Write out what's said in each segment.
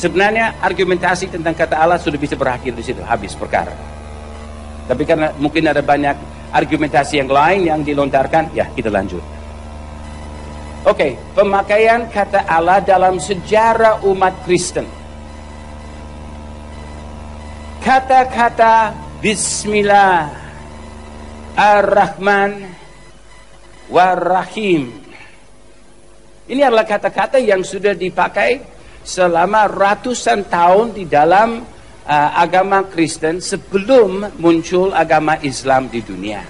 Sebenarnya argumentasi tentang kata Allah sudah bisa berakhir di situ, habis perkara. Tapi karena mungkin ada banyak argumentasi yang lain yang dilontarkan, ya kita lanjut. Oke, pemakaian kata Allah dalam sejarah umat Kristen. Kata-kata Bismillah Ar-Rahman War-Rahim. Ini adalah kata-kata yang sudah dipakai selama ratusan tahun di dalam agama Kristen sebelum muncul agama Islam di dunia.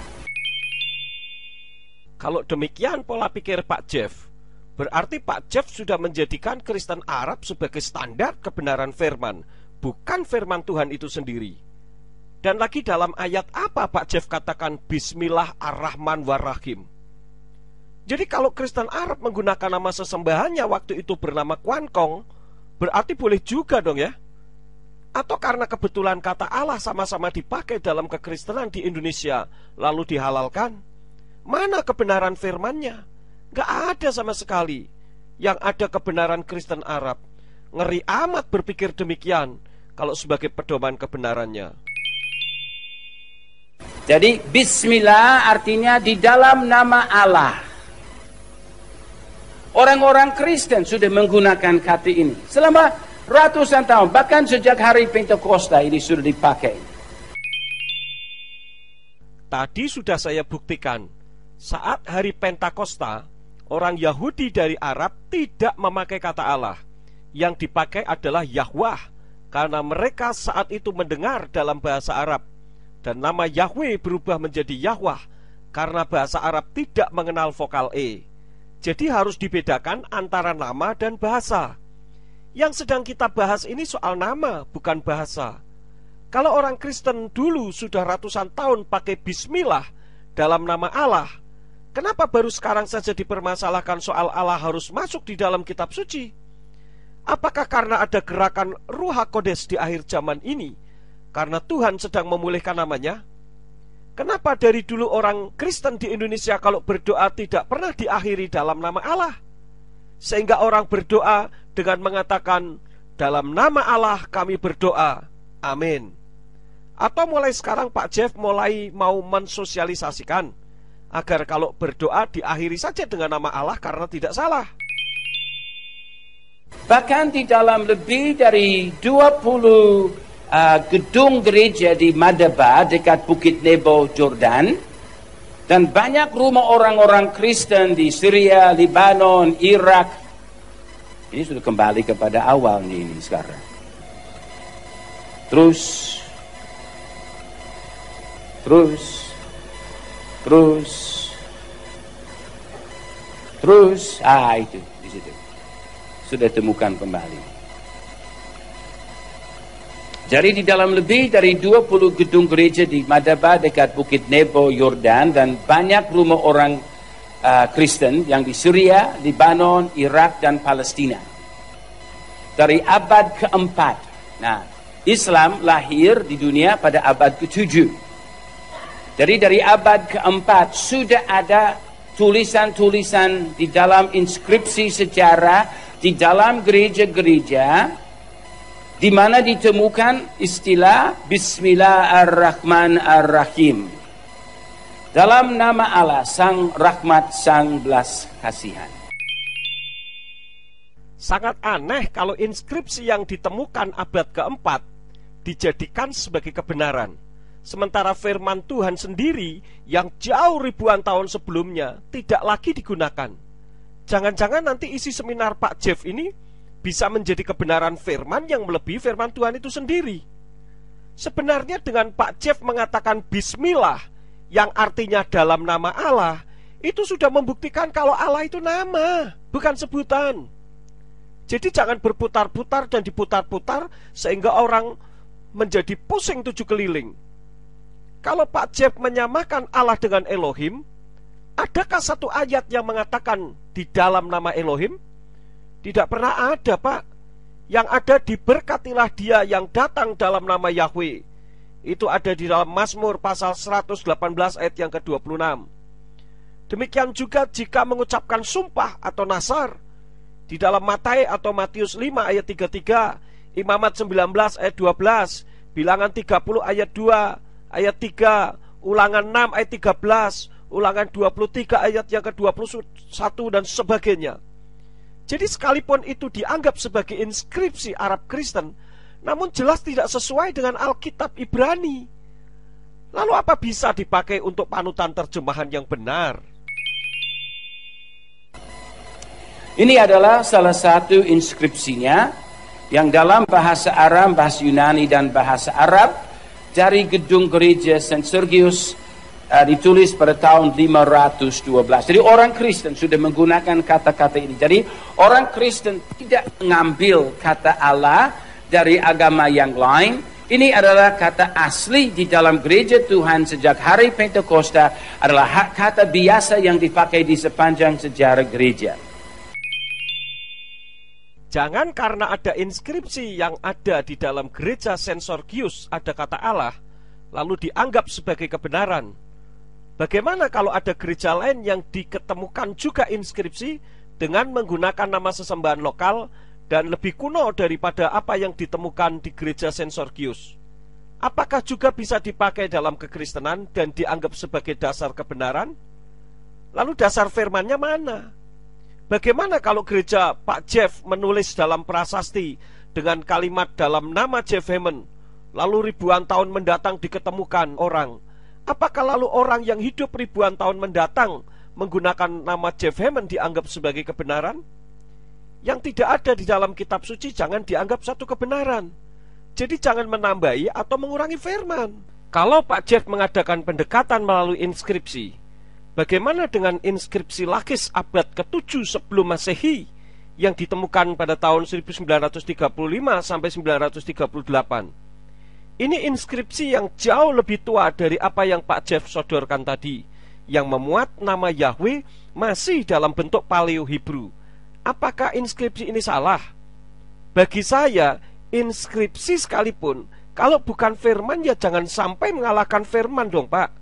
Kalau demikian pola pikir Pak Jeff, berarti Pak Jeff sudah menjadikan Kristen Arab sebagai standar kebenaran firman, bukan firman Tuhan itu sendiri. Dan lagi dalam ayat apa Pak Jeff katakan Bismillah Ar-Rahman War-Rahim? Jadi kalau Kristen Arab menggunakan nama sesembahannya waktu itu bernama Kuankong, berarti boleh juga dong ya? Atau karena kebetulan kata Allah sama-sama dipakai dalam kekristenan di Indonesia, lalu dihalalkan? Mana kebenaran firmannya? Gak ada sama sekali. Yang ada kebenaran Kristen Arab. Ngeri amat berpikir demikian kalau sebagai pedoman kebenarannya. Jadi Bismillah artinya di dalam nama Allah. Orang-orang Kristen sudah menggunakan kata ini selama ratusan tahun, bahkan sejak hari Pentakosta ini sudah dipakai. Tadi sudah saya buktikan, saat hari Pentakosta, orang Yahudi dari Arab tidak memakai kata Allah. Yang dipakai adalah Yahwah, karena mereka saat itu mendengar dalam bahasa Arab. Dan nama Yahweh berubah menjadi Yahwah, karena bahasa Arab tidak mengenal vokal E. Jadi harus dibedakan antara nama dan bahasa. Yang sedang kita bahas ini soal nama, bukan bahasa. Kalau orang Kristen dulu sudah ratusan tahun pakai Bismillah dalam nama Allah, kenapa baru sekarang saja dipermasalahkan soal Allah harus masuk di dalam kitab suci? Apakah karena ada gerakan Ruha Kodes di akhir zaman ini? Karena Tuhan sedang memulihkan namanya? Kenapa dari dulu orang Kristen di Indonesia kalau berdoa tidak pernah diakhiri dalam nama Allah? Sehingga orang berdoa dengan mengatakan, dalam nama Allah kami berdoa, amin. Atau mulai sekarang Pak Jeff mulai mau mensosialisasikan agar kalau berdoa diakhiri saja dengan nama Allah karena tidak salah. Bahkan di dalam lebih dari 20 gedung gereja di Madaba dekat Bukit Nebo, Jordan, dan banyak rumah orang-orang Kristen di Syria, Lebanon, Irak. Ini sudah kembali kepada awalnya ini sekarang. Terus, itu di situ sudah temukan kembali. Jadi di dalam lebih dari 20 gedung gereja di Madaba dekat Bukit Nebo, Yordan, dan banyak rumah orang Kristen yang di Syria, Lebanon, Irak, dan Palestina. Dari abad keempat. Nah, Islam lahir di dunia pada abad ke-7. Jadi dari abad keempat sudah ada tulisan-tulisan di dalam inskripsi sejarah di dalam gereja-gereja di mana ditemukan istilah Bismillahirrahmanirrahim. Dalam nama Allah, Sang Rahmat, Sang Belas Kasihan. Sangat aneh kalau inskripsi yang ditemukan abad keempat dijadikan sebagai kebenaran. Sementara firman Tuhan sendiri yang jauh ribuan tahun sebelumnya tidak lagi digunakan. Jangan-jangan nanti isi seminar Pak Jeff ini bisa menjadi kebenaran firman yang melebihi firman Tuhan itu sendiri. Sebenarnya dengan Pak Jeff mengatakan Bismillah yang artinya dalam nama Allah, itu sudah membuktikan kalau Allah itu nama, bukan sebutan. Jadi jangan berputar-putar dan diputar-putar sehingga orang menjadi pusing 7 keliling. Kalau Pak Jeff menyamakan Allah dengan Elohim, adakah satu ayat yang mengatakan di dalam nama Elohim? Tidak pernah ada, Pak. Yang ada diberkatilah dia yang datang dalam nama Yahweh. Itu ada di dalam Mazmur pasal 118 ayat yang ke-26. Demikian juga jika mengucapkan sumpah atau nasar di dalam Matae atau Matius 5 ayat 33, Imamat 19 ayat 12, Bilangan 30 ayat 2, ayat 3, Ulangan 6 ayat 13, Ulangan 23 ayat yang ke-21 dan sebagainya. Jadi sekalipun itu dianggap sebagai inskripsi Arab Kristen, namun jelas tidak sesuai dengan Alkitab Ibrani. Lalu apa bisa dipakai untuk panutan terjemahan yang benar? Ini adalah salah satu inskripsinya yang dalam bahasa Aram, bahasa Yunani, dan bahasa Arab dari gedung gereja St. Sergius ditulis pada tahun 512. Jadi orang Kristen sudah menggunakan kata-kata ini. Jadi orang Kristen tidak mengambil kata Allah dari agama yang lain. Ini adalah kata asli di dalam gereja Tuhan sejak hari Pentakosta, adalah kata biasa yang dipakai di sepanjang sejarah gereja. Jangan karena ada inskripsi yang ada di dalam gereja St. Sergius ada kata Allah, lalu dianggap sebagai kebenaran. Bagaimana kalau ada gereja lain yang diketemukan juga inskripsi dengan menggunakan nama sesembahan lokal dan lebih kuno daripada apa yang ditemukan di gereja St. Sergius? Apakah juga bisa dipakai dalam kekristenan dan dianggap sebagai dasar kebenaran? Lalu dasar firmannya mana? Bagaimana kalau gereja Pak Jeff menulis dalam prasasti dengan kalimat dalam nama Jeff Hammond, lalu ribuan tahun mendatang diketemukan orang? Apakah lalu orang yang hidup ribuan tahun mendatang menggunakan nama Jeff Hammond dianggap sebagai kebenaran? Yang tidak ada di dalam kitab suci jangan dianggap satu kebenaran. Jadi jangan menambahi atau mengurangi firman. Kalau Pak Jeff mengadakan pendekatan melalui inskripsi, bagaimana dengan inskripsi Lakis abad ke-7 sebelum Masehi yang ditemukan pada tahun 1935 sampai 1938? Ini inskripsi yang jauh lebih tua dari apa yang Pak Jeff sodorkan tadi, yang memuat nama Yahweh masih dalam bentuk Paleo Hebrew. Apakah inskripsi ini salah? Bagi saya, inskripsi sekalipun, kalau bukan firman ya jangan sampai mengalahkan firman dong Pak.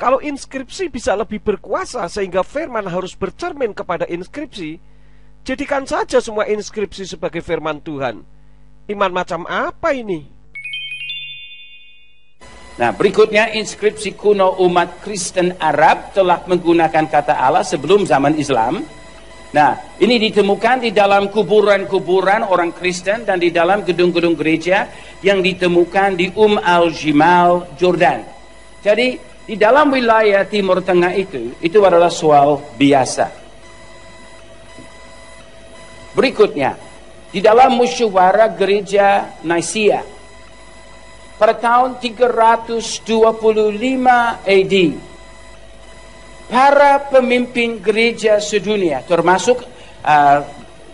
Kalau inskripsi bisa lebih berkuasa sehingga firman harus bercermin kepada inskripsi, jadikan saja semua inskripsi sebagai firman Tuhan. Iman macam apa ini? Nah, berikutnya inskripsi kuno umat Kristen Arab telah menggunakan kata Allah sebelum zaman Islam. Nah, ini ditemukan di dalam kuburan-kuburan orang Kristen dan di dalam gedung-gedung gereja yang ditemukan di al-Jimal, Jordan. Jadi, di dalam wilayah Timur Tengah itu adalah soal biasa. Berikutnya, di dalam musyawarah gereja Nicaea pada tahun 325 AD, para pemimpin gereja sedunia, termasuk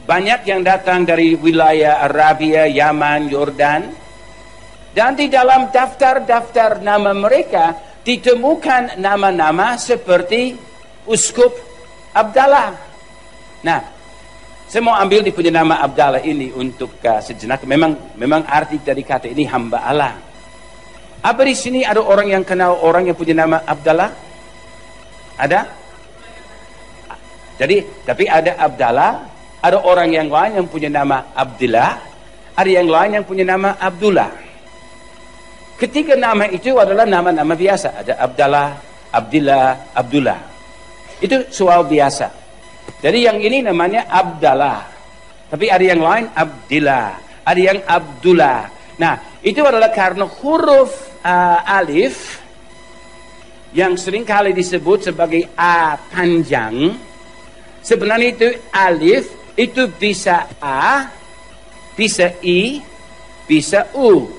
banyak yang datang dari wilayah Arabia, Yaman, Yordan, dan di dalam daftar-daftar nama mereka ditemukan nama-nama seperti Uskup Abdallah. Nah, saya mau ambil di punya nama Abdallah ini untuk sejenak. Memang arti dari kata ini hamba Allah. Apa di sini ada orang yang kenal orang yang punya nama Abdallah? Ada? Jadi, tapi ada Abdallah, ada orang yang lain yang punya nama Abdillah, ada yang lain yang punya nama Abdullah. Ketiga nama itu adalah nama-nama biasa. Ada Abdallah, Abdillah, Abdullah. Itu soal biasa. Jadi yang ini namanya Abdallah. Tapi ada yang lain Abdillah, ada yang Abdullah. Nah, itu adalah karena huruf alif yang seringkali disebut sebagai A panjang. Sebenarnya itu alif, itu bisa A, bisa I, bisa U.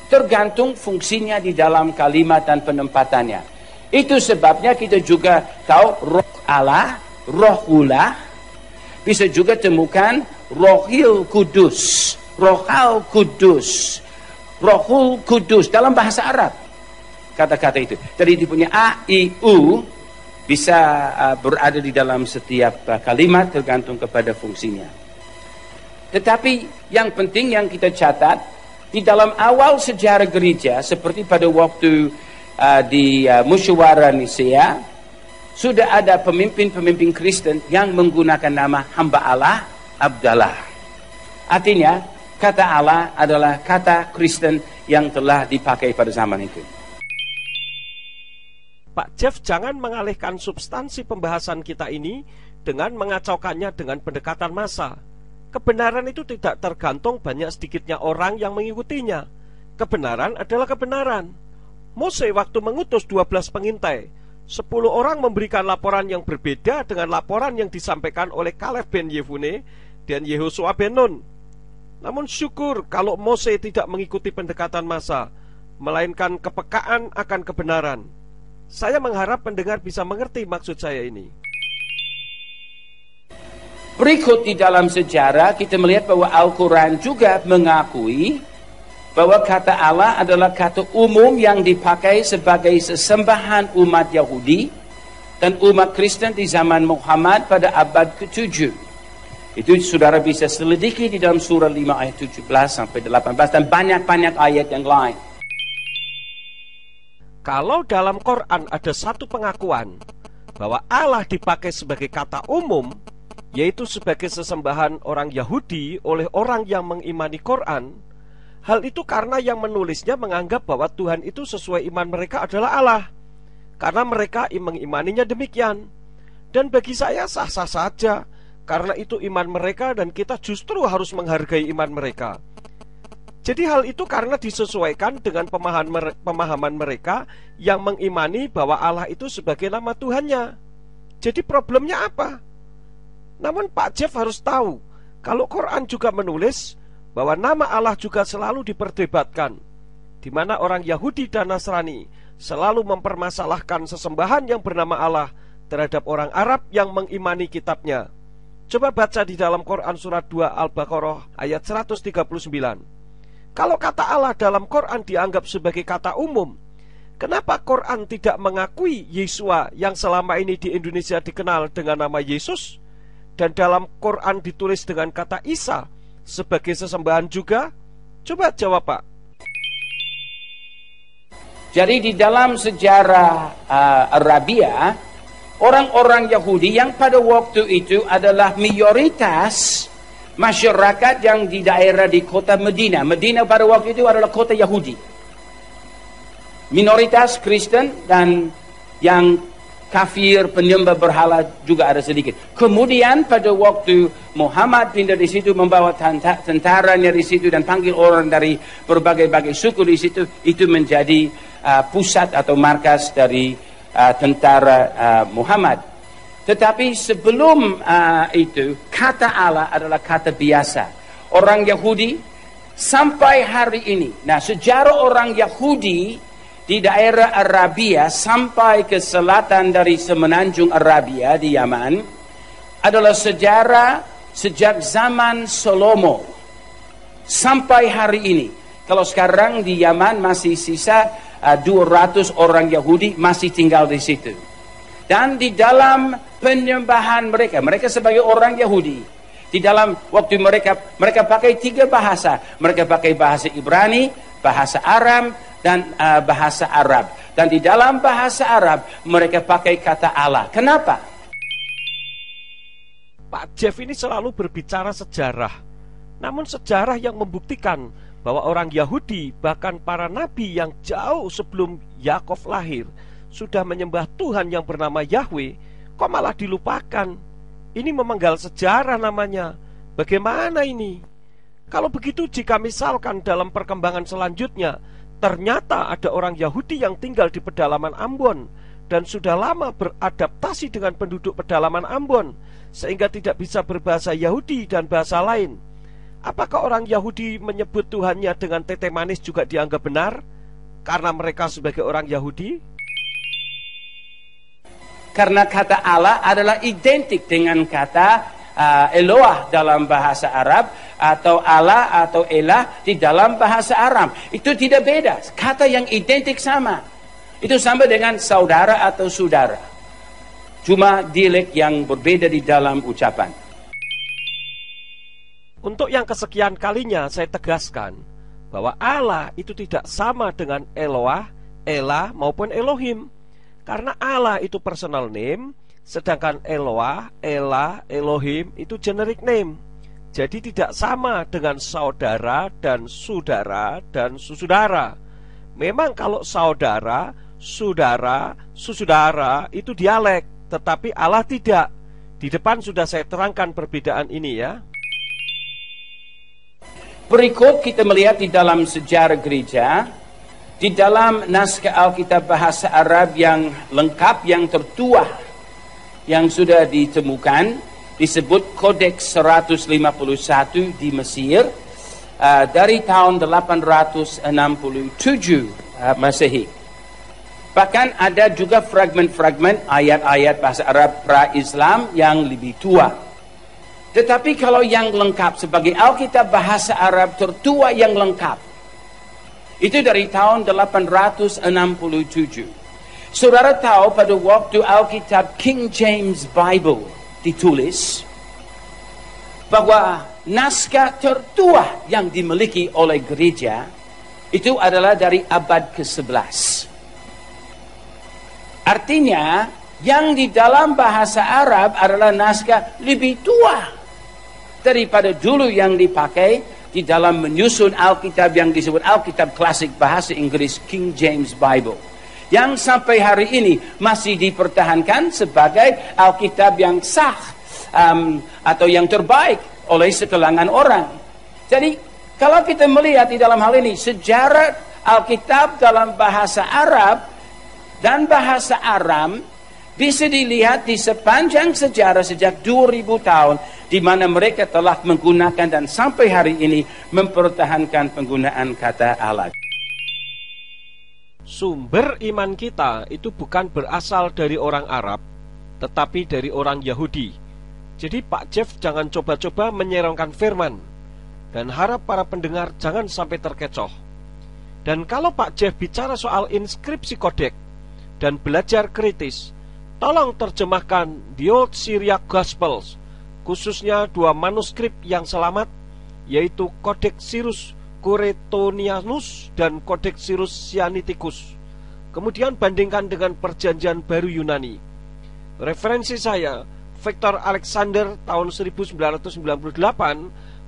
Tergantung fungsinya di dalam kalimat dan penempatannya. Itu sebabnya kita juga tahu roh Allah, rohullah, bisa juga temukan rohil kudus, rohal kudus, rohul kudus dalam bahasa Arab. Kata-kata itu. Jadi dia punya A, I, U bisa berada di dalam setiap kalimat tergantung kepada fungsinya. Tetapi yang penting yang kita catat, di dalam awal sejarah gereja, seperti pada waktu di musyawarah Nicaea, sudah ada pemimpin-pemimpin Kristen yang menggunakan nama hamba Allah Abdallah. Artinya, Kata Allah adalah kata Kristen yang telah dipakai pada zaman itu. Pak Jeff jangan mengalihkan substansi pembahasan kita ini dengan mengacaukannya dengan pendekatan massa. Kebenaran itu tidak tergantung banyak sedikitnya orang yang mengikutinya. Kebenaran adalah kebenaran. Mose waktu mengutus 12 pengintai, 10 orang memberikan laporan yang berbeda dengan laporan yang disampaikan oleh Kaleb bin Yefune dan Yehosua bin Nun. Namun syukur kalau Mose tidak mengikuti pendekatan massa, melainkan kepekaan akan kebenaran. Saya mengharap pendengar bisa mengerti maksud saya ini. Berikut di dalam sejarah kita melihat bahwa Al-Quran juga mengakui bahwa kata Allah adalah kata umum yang dipakai sebagai sesembahan umat Yahudi dan umat Kristen di zaman Muhammad pada abad ke-7. Itu saudara bisa selidiki di dalam surah 5 ayat 17 sampai 18 dan banyak-banyak ayat yang lain. Kalau dalam Quran ada satu pengakuan bahwa Allah dipakai sebagai kata umum, yaitu sebagai sesembahan orang Yahudi oleh orang yang mengimani Quran, hal itu karena yang menulisnya menganggap bahwa Tuhan itu sesuai iman mereka adalah Allah, karena mereka mengimaninya demikian. Dan bagi saya sah-sah saja, karena itu iman mereka dan kita justru harus menghargai iman mereka. Jadi hal itu karena disesuaikan dengan pemahaman mereka yang mengimani bahwa Allah itu sebagai nama Tuhannya. Jadi problemnya apa? Namun Pak Jeff harus tahu, kalau Quran juga menulis bahwa nama Allah juga selalu diperdebatkan, di mana orang Yahudi dan Nasrani selalu mempermasalahkan sesembahan yang bernama Allah terhadap orang Arab yang mengimani kitabnya. Coba baca di dalam Quran surat 2 Al-Baqarah ayat 139. Kalau kata Allah dalam Quran dianggap sebagai kata umum, kenapa Quran tidak mengakui Yesua yang selama ini di Indonesia dikenal dengan nama Yesus, dan dalam Quran ditulis dengan kata Isa sebagai sesembahan juga? Coba jawab, Pak. Jadi di dalam sejarah Arabia, orang-orang Yahudi yang pada waktu itu adalah mayoritas masyarakat yang di daerah di kota Medina. Medina pada waktu itu adalah kota Yahudi. Minoritas Kristen dan yang kafir, penyembah berhala juga ada sedikit. Kemudian pada waktu Muhammad pindah di situ, membawa tentaranya di situ dan panggil orang dari berbagai-bagai suku di situ, itu menjadi pusat atau markas dari tentara Muhammad. Tetapi sebelum itu, kata Allah adalah kata biasa. Orang Yahudi sampai hari ini. Nah, sejarah orang Yahudi di daerah Arabia sampai ke selatan dari semenanjung Arabia di Yaman adalah sejarah sejak zaman Salomo sampai hari ini. Kalau sekarang di Yaman masih sisa 200 orang Yahudi masih tinggal di situ. Dan di dalam penyembahan mereka, mereka sebagai orang Yahudi, di dalam waktu mereka pakai 3 bahasa. Mereka pakai bahasa Ibrani, bahasa Aram, dan bahasa Arab. Dan di dalam bahasa Arab mereka pakai kata Allah. Kenapa? Pak Jeff ini selalu berbicara sejarah. Namun sejarah yang membuktikan bahwa orang Yahudi, bahkan para nabi yang jauh sebelum Yakov lahir, sudah menyembah Tuhan yang bernama Yahweh, kok malah dilupakan? Ini memenggal sejarah namanya. Bagaimana ini? Kalau begitu, jika misalkan dalam perkembangan selanjutnya ternyata ada orang Yahudi yang tinggal di pedalaman Ambon dan sudah lama beradaptasi dengan penduduk pedalaman Ambon sehingga tidak bisa berbahasa Yahudi dan bahasa lain, apakah orang Yahudi menyebut Tuhannya dengan tete manis juga dianggap benar karena mereka sebagai orang Yahudi? Karena kata Allah adalah identik dengan kata Eloah dalam bahasa Arab, atau Allah atau Elah di dalam bahasa Aram. Itu tidak beda, kata yang identik sama. Itu sama dengan saudara atau saudara, cuma dialek yang berbeda di dalam ucapan. Untuk yang kesekian kalinya saya tegaskan bahwa Allah itu tidak sama dengan Eloah, Elah maupun Elohim. Karena Allah itu personal name, sedangkan Eloah, Elah, Elohim itu generic name. Jadi tidak sama dengan saudara dan saudara dan susudara. Memang kalau saudara, saudara, susudara itu dialek, tetapi Allah tidak. Di depan sudah saya terangkan perbedaan ini ya. Berikut kita melihat di dalam sejarah gereja, di dalam naskah Alkitab bahasa Arab yang lengkap, yang tertua, yang sudah ditemukan, disebut Kodeks 151 di Mesir, dari tahun 867 Masehi. Bahkan ada juga fragmen-fragmen ayat-ayat bahasa Arab pra-Islam yang lebih tua. Tetapi kalau yang lengkap sebagai Alkitab bahasa Arab tertua yang lengkap, itu dari tahun 867. Saudara tahu pada waktu Alkitab King James Bible ditulis, bahwa naskah tertua yang dimiliki oleh gereja itu adalah dari abad ke-11. Artinya, yang di dalam bahasa Arab adalah naskah lebih tua daripada dulu yang dipakai di dalam menyusun Alkitab yang disebut Alkitab klasik bahasa Inggris King James Bible, yang sampai hari ini masih dipertahankan sebagai Alkitab yang sah atau yang terbaik oleh sekelangan orang. Jadi kalau kita melihat di dalam hal ini sejarah Alkitab dalam bahasa Arab dan bahasa Aram bisa dilihat di sepanjang sejarah sejak 2000 tahun, di mana mereka telah menggunakan dan sampai hari ini mempertahankan penggunaan kata Allah. Sumber iman kita itu bukan berasal dari orang Arab, tetapi dari orang Yahudi. Jadi Pak Jeff jangan coba-coba menyerongkan firman, dan harap para pendengar jangan sampai terkecoh. Dan kalau Pak Jeff bicara soal inskripsi kodek dan belajar kritis, tolong terjemahkan The Old Syriac Gospels, khususnya 2 manuskrip yang selamat, yaitu Codex Sirus Coretonianus dan Codex Sirus Sinaiticus. Kemudian bandingkan dengan Perjanjian Baru Yunani. Referensi saya, Victor Alexander tahun 1998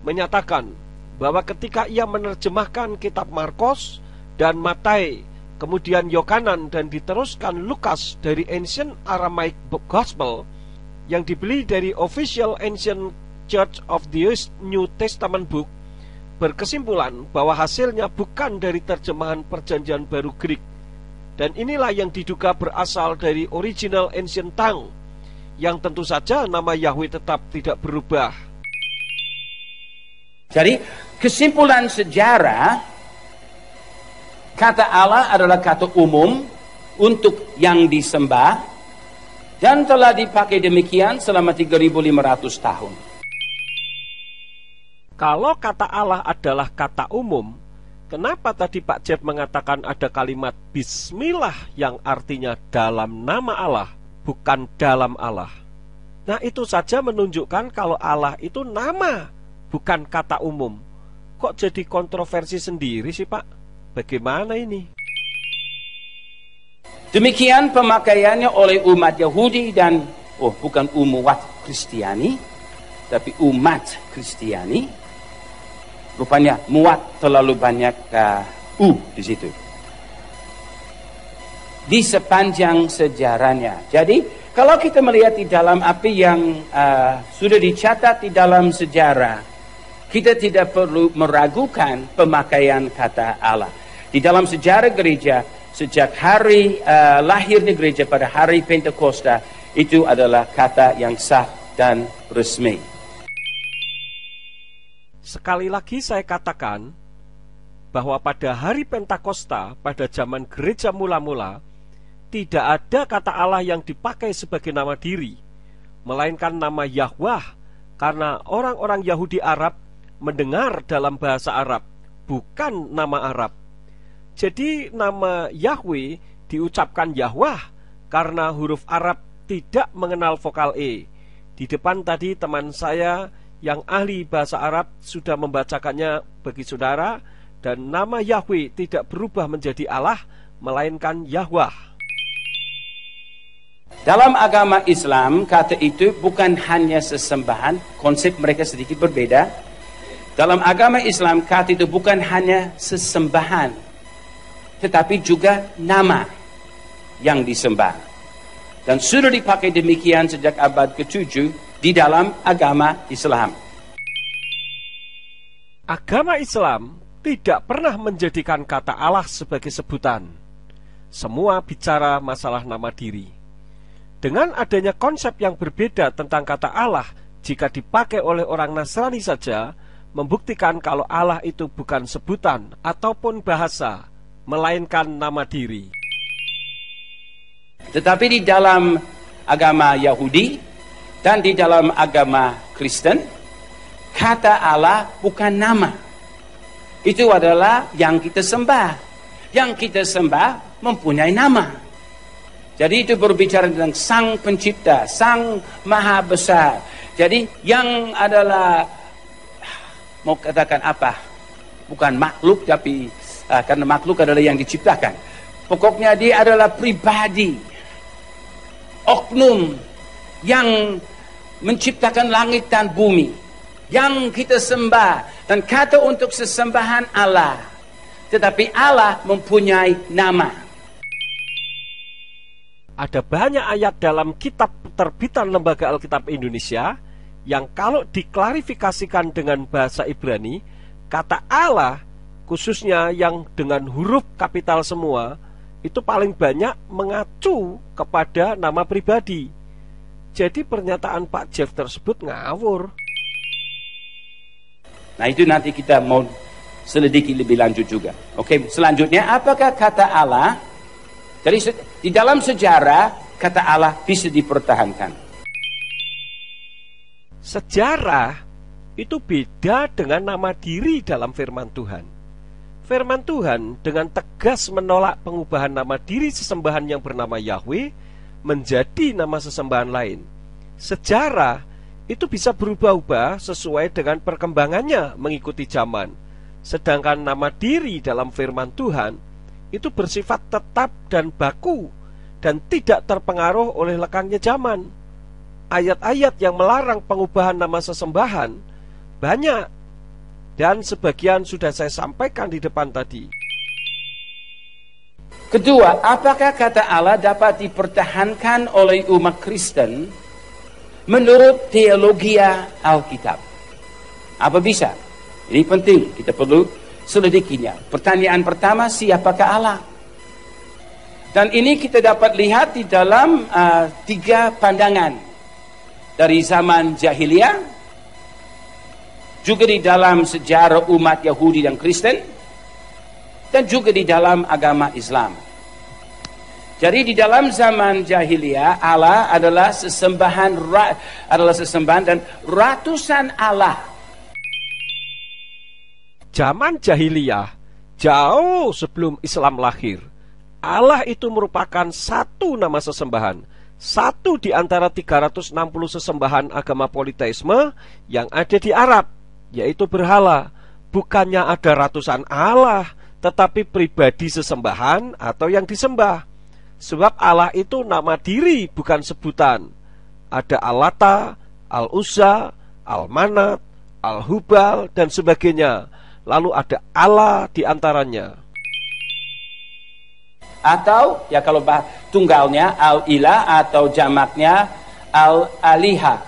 menyatakan bahwa ketika ia menerjemahkan kitab Markos dan Matai, kemudian Yohanan dan diteruskan Lukas dari Ancient Aramaic Gospel yang dibeli dari Official Ancient Church of the New Testament Book, berkesimpulan bahwa hasilnya bukan dari terjemahan Perjanjian Baru Greek, dan inilah yang diduga berasal dari original Ancient Tongue, yang tentu saja nama Yahweh tetap tidak berubah. Jadi kesimpulan sejarah, kata Allah adalah kata umum untuk yang disembah dan telah dipakai demikian selama 3.500 tahun. Kalau kata Allah adalah kata umum, kenapa tadi Pak Jeff mengatakan ada kalimat Bismillah yang artinya dalam nama Allah, bukan dalam Allah? Nah, itu saja menunjukkan kalau Allah itu nama, bukan kata umum. Kok jadi kontroversi sendiri sih Pak? Bagaimana ini? Demikian pemakaiannya oleh umat Yahudi dan bukan umat Kristiani, tapi umat Kristiani. Rupanya muat terlalu banyak di situ. Di sepanjang sejarahnya. Jadi kalau kita melihat di dalam apa yang sudah dicatat di dalam sejarah, kita tidak perlu meragukan pemakaian kata Allah. Di dalam sejarah gereja, sejak hari lahirnya gereja pada hari Pentakosta, itu adalah kata yang sah dan resmi. Sekali lagi saya katakan bahwa pada hari Pentakosta, pada zaman gereja mula-mula, tidak ada kata Allah yang dipakai sebagai nama diri, melainkan nama Yahweh, karena orang-orang Yahudi Arab mendengar dalam bahasa Arab, bukan nama Arab. Jadi nama Yahweh diucapkan Yahweh karena huruf Arab tidak mengenal vokal E. Di depan tadi teman saya yang ahli bahasa Arab sudah membacakannya bagi saudara, dan nama Yahweh tidak berubah menjadi Allah, melainkan Yahweh. Dalam agama Islam, kata itu bukan hanya sesembahan, konsep mereka sedikit berbeda. Dalam agama Islam, kata itu bukan hanya sesembahan, tetapi juga nama yang disembah. Dan sudah dipakai demikian sejak abad ke-7 di dalam agama Islam. Agama Islam tidak pernah menjadikan kata Allah sebagai sebutan. Semua bicara masalah nama diri. Dengan adanya konsep yang berbeda tentang kata Allah jika dipakai oleh orang Nasrani saja, membuktikan kalau Allah itu bukan sebutan ataupun bahasa, melainkan nama diri. Tetapi di dalam agama Yahudi dan di dalam agama Kristen, kata Allah bukan nama. Itu adalah yang kita sembah. Yang kita sembah mempunyai nama. Jadi itu berbicara tentang Sang Pencipta, Sang Maha Besar. Jadi yang adalah, mau katakan apa? Bukan makhluk, tapi karena makhluk adalah yang diciptakan. Pokoknya dia adalah pribadi, oknum yang menciptakan langit dan bumi, yang kita sembah. Dan kata untuk sesembahan Allah, tetapi Allah mempunyai nama. Ada banyak ayat dalam kitab terbitan Lembaga Alkitab Indonesia yang kalau diklarifikasikan dengan bahasa Ibrani, kata Allah khususnya yang dengan huruf kapital semua, itu paling banyak mengacu kepada nama pribadi. Jadi pernyataan Pak Jeff tersebut ngawur. Nah itu nanti kita mau selidiki lebih lanjut juga. Oke, selanjutnya apakah kata Allah, jadi di dalam sejarah kata Allah bisa dipertahankan? Sejarah itu beda dengan nama diri dalam firman Tuhan. Firman Tuhan dengan tegas menolak pengubahan nama diri sesembahan yang bernama Yahweh menjadi nama sesembahan lain. Sejarah itu bisa berubah-ubah sesuai dengan perkembangannya mengikuti zaman. Sedangkan nama diri dalam firman Tuhan itu bersifat tetap dan baku dan tidak terpengaruh oleh lekangnya zaman. Ayat-ayat yang melarang pengubahan nama sesembahan banyak, dan sebagian sudah saya sampaikan di depan tadi. Kedua, apakah kata Allah dapat dipertahankan oleh umat Kristen menurut teologi Alkitab? Apa bisa? Ini penting, kita perlu selidikinya. Pertanyaan pertama, siapakah Allah? Dan ini kita dapat lihat di dalam 3 pandangan. Dari zaman jahiliyah, juga di dalam sejarah umat Yahudi dan Kristen, dan juga di dalam agama Islam. Jadi di dalam zaman jahiliyah, Allah adalah sesembahan dan ratusan Allah. Zaman jahiliyah, jauh sebelum Islam lahir, Allah itu merupakan satu nama sesembahan, satu di antara 360 sesembahan agama politeisme yang ada di Arab, yaitu berhala. Bukannya ada ratusan Allah, tetapi pribadi sesembahan atau yang disembah. Sebab Allah itu nama diri, bukan sebutan. Ada Al-Lata, Al-Uzza, Al-Manat, Al-Hubal, dan sebagainya. Lalu ada Allah di antaranya. Atau ya kalau tunggalnya Al-Ilah atau jamaknya Al-Aliha.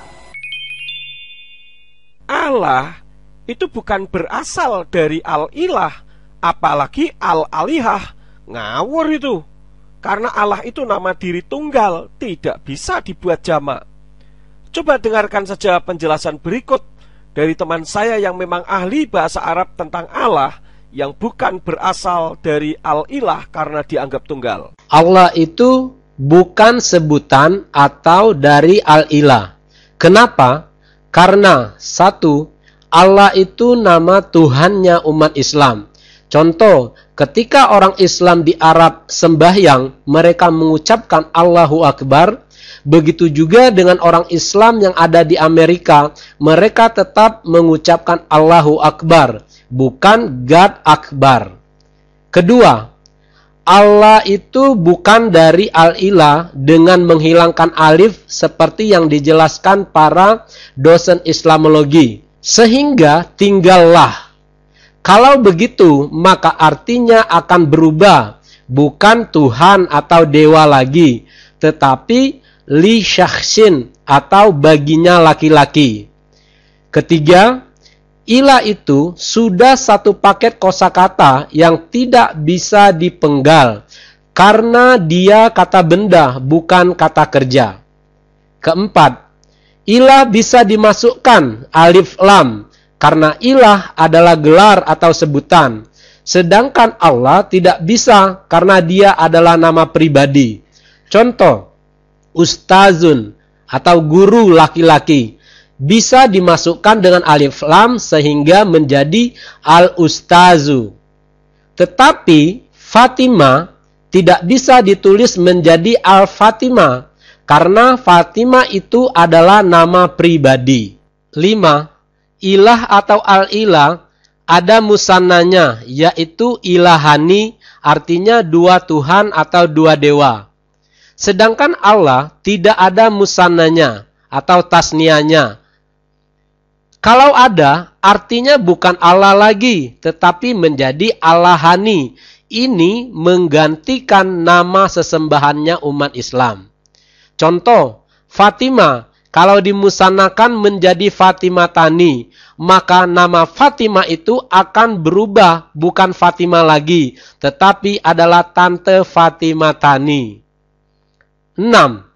Allah itu bukan berasal dari Al-Ilah, apalagi Al-Alihah. Ngawur itu. Karena Allah itu nama diri tunggal, tidak bisa dibuat jamak. Coba dengarkan saja penjelasan berikut dari teman saya yang memang ahli bahasa Arab tentang Allah yang bukan berasal dari Al-Ilah karena dianggap tunggal. Allah itu bukan sebutan atau dari Al-Ilah. Kenapa? Karena satu, Allah itu nama Tuhannya umat Islam. Contoh, ketika orang Islam di Arab sembahyang, mereka mengucapkan Allahu Akbar. Begitu juga dengan orang Islam yang ada di Amerika, mereka tetap mengucapkan Allahu Akbar, bukan God Akbar. Kedua, Allah itu bukan dari Al-Ilah dengan menghilangkan alif seperti yang dijelaskan para dosen Islamologi. sehingga tinggallah. Kalau begitu, maka artinya akan berubah, bukan Tuhan atau dewa lagi, tetapi li syakhsin atau baginya laki-laki. Ketiga, ilah itu sudah satu paket kosakata yang tidak bisa dipenggal, karena dia kata benda, bukan kata kerja. Keempat, ilah bisa dimasukkan alif lam, karena ilah adalah gelar atau sebutan. Sedangkan Allah tidak bisa, karena dia adalah nama pribadi. Contoh, ustazun atau guru laki-laki bisa dimasukkan dengan alif lam sehingga menjadi al-ustazu. Tetapi Fatimah tidak bisa ditulis menjadi al-Fatimah, karena Fatimah itu adalah nama pribadi. 5. Ilah atau al-ilah ada musannanya, yaitu ilahani, artinya dua Tuhan atau dua dewa. Sedangkan Allah tidak ada musannanya atau tasnianya. Kalau ada, artinya bukan Allah lagi, tetapi menjadi Allahani. Ini menggantikan nama sesembahannya umat Islam. Contoh, Fatimah, kalau dimusanakan menjadi Fatimah Tani, maka nama Fatimah itu akan berubah, bukan Fatimah lagi, tetapi adalah Tante Fatimah Tani. 6.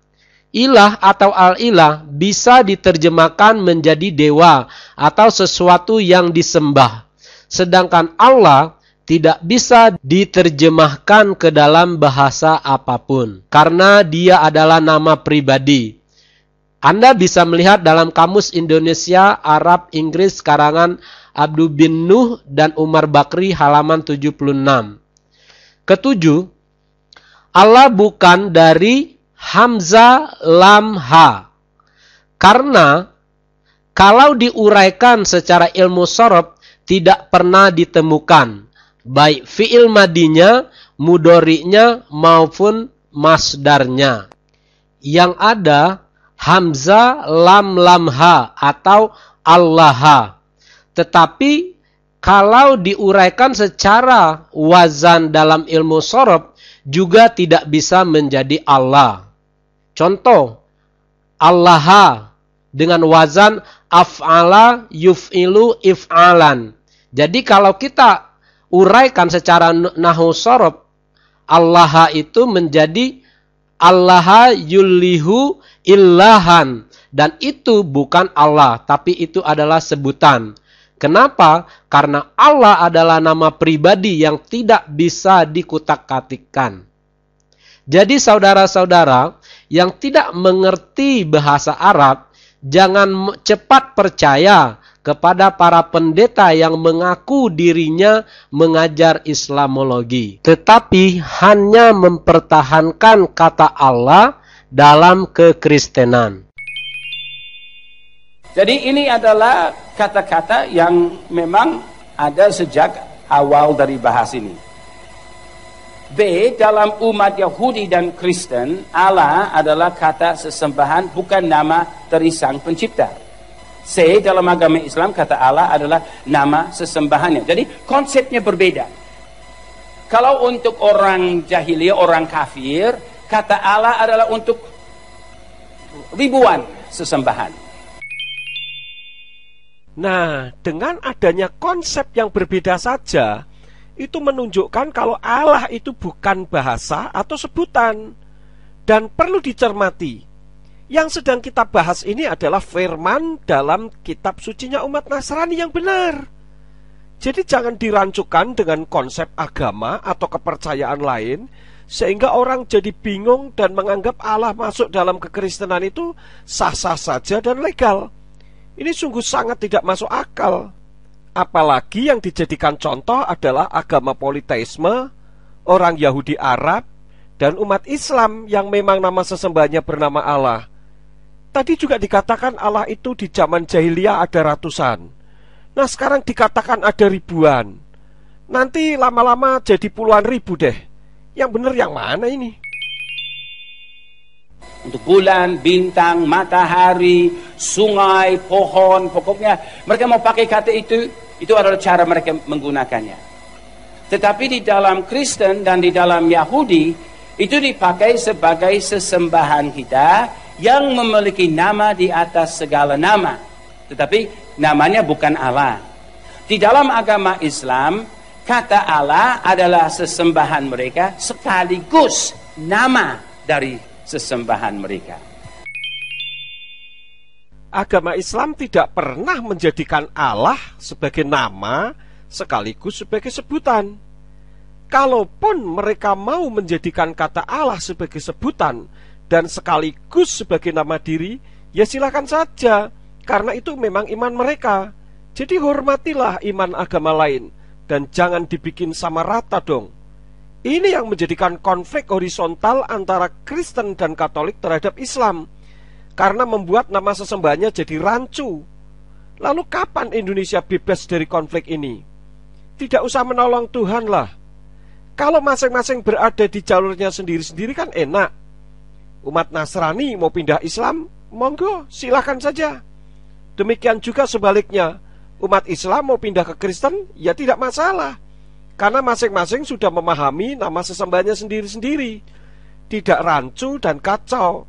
Ilah atau al-ilah bisa diterjemahkan menjadi dewa atau sesuatu yang disembah. Sedangkan Allah tidak bisa diterjemahkan ke dalam bahasa apapun, karena dia adalah nama pribadi. Anda bisa melihat dalam Kamus Indonesia, Arab, Inggris karangan Abdul bin Nuh dan Umar Bakri halaman 76. Ketujuh, Allah bukan dari Hamzah Lam Ha. Karena kalau diuraikan secara ilmu sorof tidak pernah ditemukan, baik fi'il madinya, mudhari'nya maupun masdarnya. Yang ada Hamzah Lam Ha atau Allah. Tetapi kalau diuraikan secara wazan dalam ilmu sorof juga tidak bisa menjadi Allah. Contoh, Allah dengan wazan af'ala yuf'ilu if'alan. Jadi kalau kita uraikan secara nahwu sorof, Allah itu menjadi Allah yulihu illahan, dan itu bukan Allah, tapi itu adalah sebutan. Kenapa? Karena Allah adalah nama pribadi yang tidak bisa dikutak-katikkan. Jadi saudara-saudara yang tidak mengerti bahasa Arab, jangan cepat percaya kepada para pendeta yang mengaku dirinya mengajar Islamologi, tetapi hanya mempertahankan kata Allah dalam kekristenan. Jadi ini adalah kata-kata yang memang ada sejak awal dari bahasa ini. B, dalam umat Yahudi dan Kristen, Allah adalah kata sesembahan, bukan nama dari Sang Pencipta. C, dalam agama Islam, kata Allah adalah nama sesembahannya. Jadi konsepnya berbeda. Kalau untuk orang jahiliyah, orang kafir, kata Allah adalah untuk ribuan sesembahan. Nah, dengan adanya konsep yang berbeda saja, itu menunjukkan kalau Allah itu bukan bahasa atau sebutan. Dan perlu dicermati, yang sedang kita bahas ini adalah firman dalam kitab sucinya umat Nasrani yang benar. Jadi jangan dirancukan dengan konsep agama atau kepercayaan lain, sehingga orang jadi bingung dan menganggap Allah masuk dalam kekristenan itu sah-sah saja dan legal. Ini sungguh sangat tidak masuk akal. Apalagi yang dijadikan contoh adalah agama politeisme, orang Yahudi Arab, dan umat Islam yang memang nama sesembahnya bernama Allah. Tadi juga dikatakan Allah itu di zaman jahiliyah ada ratusan. Nah sekarang dikatakan ada ribuan. Nanti lama-lama jadi puluhan ribu deh. Yang benar yang mana ini? Untuk bulan, bintang, matahari, sungai, pohon, pokoknya mereka mau pakai kata itu adalah cara mereka menggunakannya. Tetapi di dalam Kristen dan di dalam Yahudi, itu dipakai sebagai sesembahan kita yang memiliki nama di atas segala nama. Tetapi namanya bukan Allah. Di dalam agama Islam, kata Allah adalah sesembahan mereka sekaligus nama dari sesembahan mereka. Agama Islam tidak pernah menjadikan Allah sebagai nama sekaligus sebagai sebutan. Kalaupun mereka mau menjadikan kata Allah sebagai sebutan dan sekaligus sebagai nama diri, ya silakan saja, karena itu memang iman mereka. Jadi hormatilah iman agama lain dan jangan dibikin sama rata dong. Ini yang menjadikan konflik horizontal antara Kristen dan Katolik terhadap Islam, karena membuat nama sesembahannya jadi rancu. Lalu kapan Indonesia bebas dari konflik ini? Tidak usah menolong Tuhan lah. Kalau masing-masing berada di jalurnya sendiri-sendiri kan enak. Umat Nasrani mau pindah Islam, monggo, silakan saja. Demikian juga sebaliknya, umat Islam mau pindah ke Kristen, ya tidak masalah. Karena masing-masing sudah memahami nama sesembahannya sendiri-sendiri. Tidak rancu dan kacau.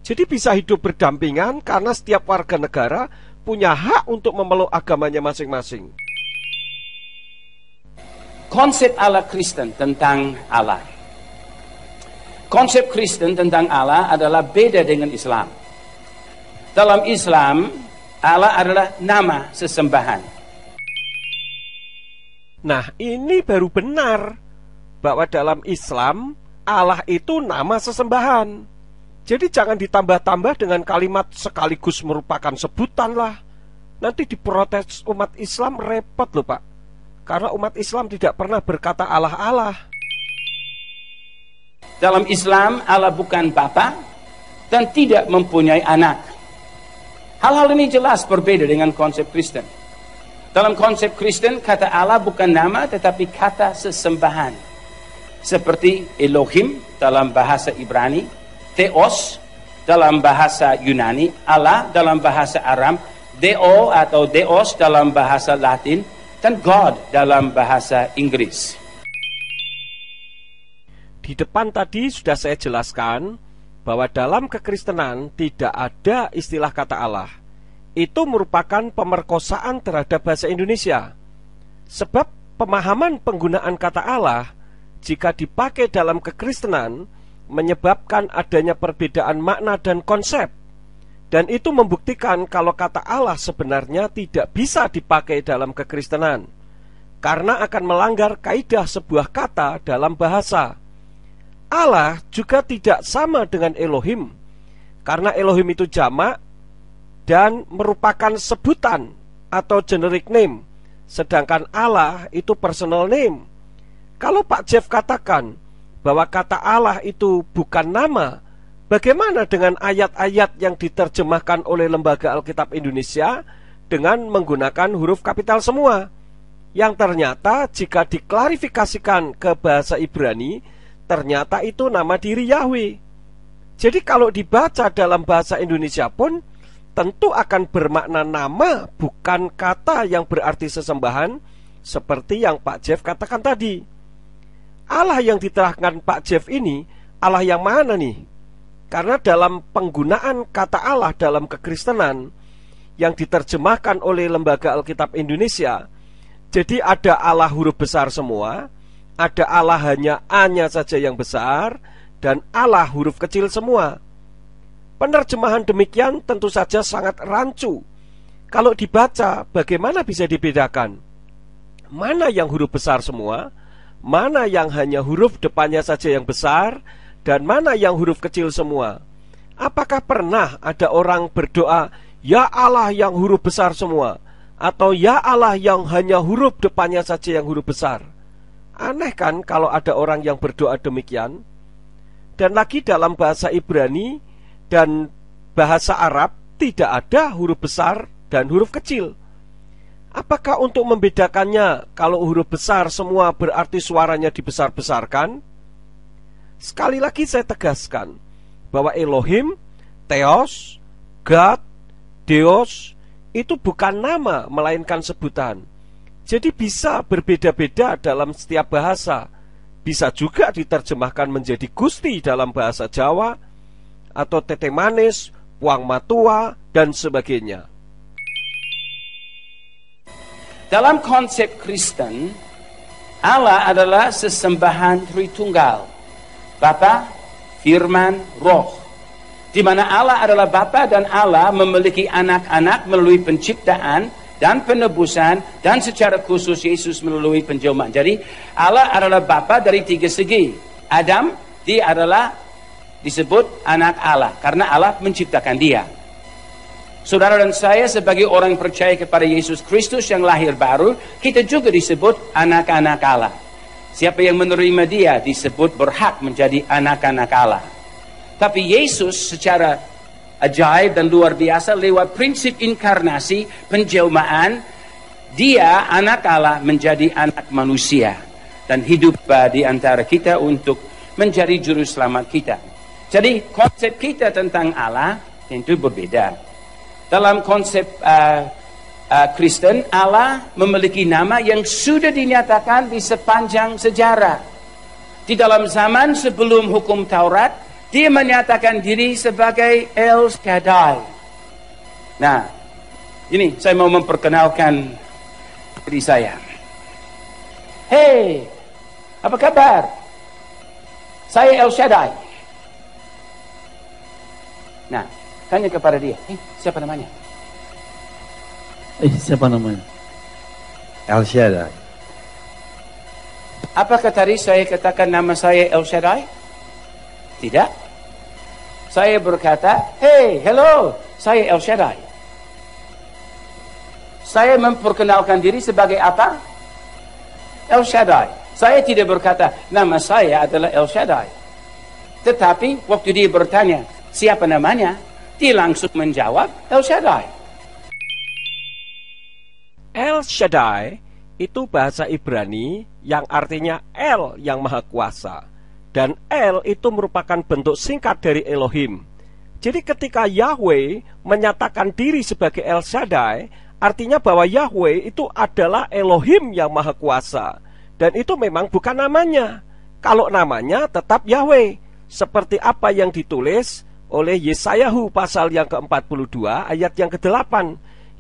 Jadi bisa hidup berdampingan karena setiap warga negara punya hak untuk memeluk agamanya masing-masing. Konsep ala Kristen tentang Allah. Konsep Kristen tentang Allah adalah beda dengan Islam. Dalam Islam, Allah adalah nama sesembahan. Nah, ini baru benar bahwa dalam Islam Allah itu nama sesembahan. Jadi jangan ditambah-tambah dengan kalimat sekaligus merupakan sebutan lah. Nanti diprotes umat Islam repot loh Pak. Karena umat Islam tidak pernah berkata Allah-Allah. Dalam Islam Allah bukan bapa dan tidak mempunyai anak. Hal-hal ini jelas berbeda dengan konsep Kristen. Dalam konsep Kristen, kata Allah bukan nama tetapi kata sesembahan. Seperti Elohim dalam bahasa Ibrani, Theos dalam bahasa Yunani, Allah dalam bahasa Aram, Deo atau Deos dalam bahasa Latin, dan God dalam bahasa Inggris. Di depan tadi sudah saya jelaskan bahwa dalam kekristenan tidak ada istilah kata Allah. Itu merupakan pemerkosaan terhadap bahasa Indonesia. Sebab pemahaman penggunaan kata Allah jika dipakai dalam kekristenan menyebabkan adanya perbedaan makna dan konsep. Dan itu membuktikan kalau kata Allah sebenarnya tidak bisa dipakai dalam kekristenan, karena akan melanggar kaidah sebuah kata dalam bahasa. Allah juga tidak sama dengan Elohim, karena Elohim itu jamak dan merupakan sebutan atau generic name, sedangkan Allah itu personal name. Kalau Pak Jeff katakan bahwa kata Allah itu bukan nama, bagaimana dengan ayat-ayat yang diterjemahkan oleh Lembaga Alkitab Indonesia dengan menggunakan huruf kapital semua, yang ternyata jika diklarifikasikan ke bahasa Ibrani ternyata itu nama diri Yahweh. Jadi kalau dibaca dalam bahasa Indonesia pun tentu akan bermakna nama, bukan kata yang berarti sesembahan, seperti yang Pak Jeff katakan tadi. Allah yang diterangkan Pak Jeff ini Allah yang mana nih? Karena dalam penggunaan kata Allah dalam kekristenan yang diterjemahkan oleh Lembaga Alkitab Indonesia, jadi ada Allah huruf besar semua, ada Allah hanya A-nya saja yang besar, dan Allah huruf kecil semua. Penerjemahan demikian tentu saja sangat rancu. Kalau dibaca, bagaimana bisa dibedakan? Mana yang huruf besar semua, mana yang hanya huruf depannya saja yang besar, dan mana yang huruf kecil semua? Apakah pernah ada orang berdoa, "Ya Allah yang huruf besar semua," atau "Ya Allah yang hanya huruf depannya saja yang huruf besar"? Aneh kan kalau ada orang yang berdoa demikian. Dan lagi dalam bahasa Ibrani dan bahasa Arab tidak ada huruf besar dan huruf kecil. Apakah untuk membedakannya kalau huruf besar semua berarti suaranya dibesar-besarkan? Sekali lagi saya tegaskan bahwa Elohim, Theos, God, Deus itu bukan nama melainkan sebutan. Jadi bisa berbeda-beda dalam setiap bahasa. Bisa juga diterjemahkan menjadi Gusti dalam bahasa Jawa, atau Tete Manis, Puang Matua, dan sebagainya. Dalam konsep Kristen, Allah adalah sesembahan Tritunggal, Bapa, Firman, Roh. Di mana Allah adalah Bapa dan Allah memiliki anak-anak melalui penciptaan dan penebusan, dan secara khusus Yesus melalui penjelmaan. Jadi Allah adalah Bapa dari tiga segi. Adam, dia adalah disebut anak Allah karena Allah menciptakan dia. Saudara dan saya sebagai orang percaya kepada Yesus Kristus yang lahir baru, kita juga disebut anak-anak Allah. Siapa yang menerima dia disebut berhak menjadi anak-anak Allah. Tapi Yesus secara ajaib dan luar biasa lewat prinsip inkarnasi, penjelmaan, dia anak Allah menjadi anak manusia dan hidup di antara kita untuk menjadi juru selamat kita. Jadi konsep kita tentang Allah tentu berbeda. Dalam konsep Kristen, Allah memiliki nama yang sudah dinyatakan di sepanjang sejarah. Di dalam zaman sebelum hukum Taurat, dia menyatakan diri sebagai El Shaddai. Nah, ini saya mau memperkenalkan diri saya. Hey, apa kabar? Saya El Shaddai. Nah, tanya kepada dia, siapa namanya? Siapa namanya? El Shaddai. Apakah tadi saya katakan nama saya El Shaddai? Tidak. Saya berkata, hey, hello, saya El Shaddai. Saya memperkenalkan diri sebagai apa? El Shaddai. Saya tidak berkata, nama saya adalah El Shaddai. Tetapi, waktu dia bertanya, siapa namanya? Dia langsung menjawab, El Shaddai. El Shaddai itu bahasa Ibrani yang artinya El yang Maha Kuasa. Dan El itu merupakan bentuk singkat dari Elohim. Jadi ketika Yahweh menyatakan diri sebagai El Shaddai, artinya bahwa Yahweh itu adalah Elohim yang Maha Kuasa. Dan itu memang bukan namanya. Kalau namanya tetap Yahweh, seperti apa yang ditulis oleh Yesayahu pasal yang ke-42 ayat yang ke-8,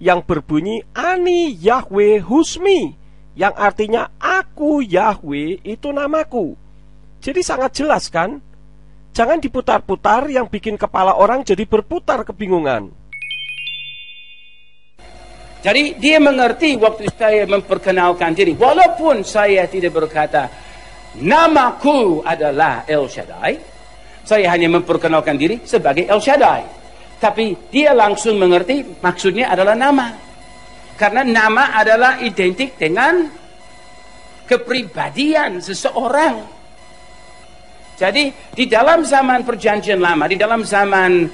yang berbunyi Ani Yahweh Husmi, yang artinya aku Yahweh itu namaku. Jadi sangat jelas kan? Jangan diputar-putar yang bikin kepala orang jadi berputar kebingungan. Jadi dia mengerti waktu saya memperkenalkan diri. Walaupun saya tidak berkata, namaku adalah El Shaddai. Saya hanya memperkenalkan diri sebagai El Shaddai. Tapi dia langsung mengerti maksudnya adalah nama. Karena nama adalah identik dengan kepribadian seseorang. Jadi di dalam zaman perjanjian lama, di dalam zaman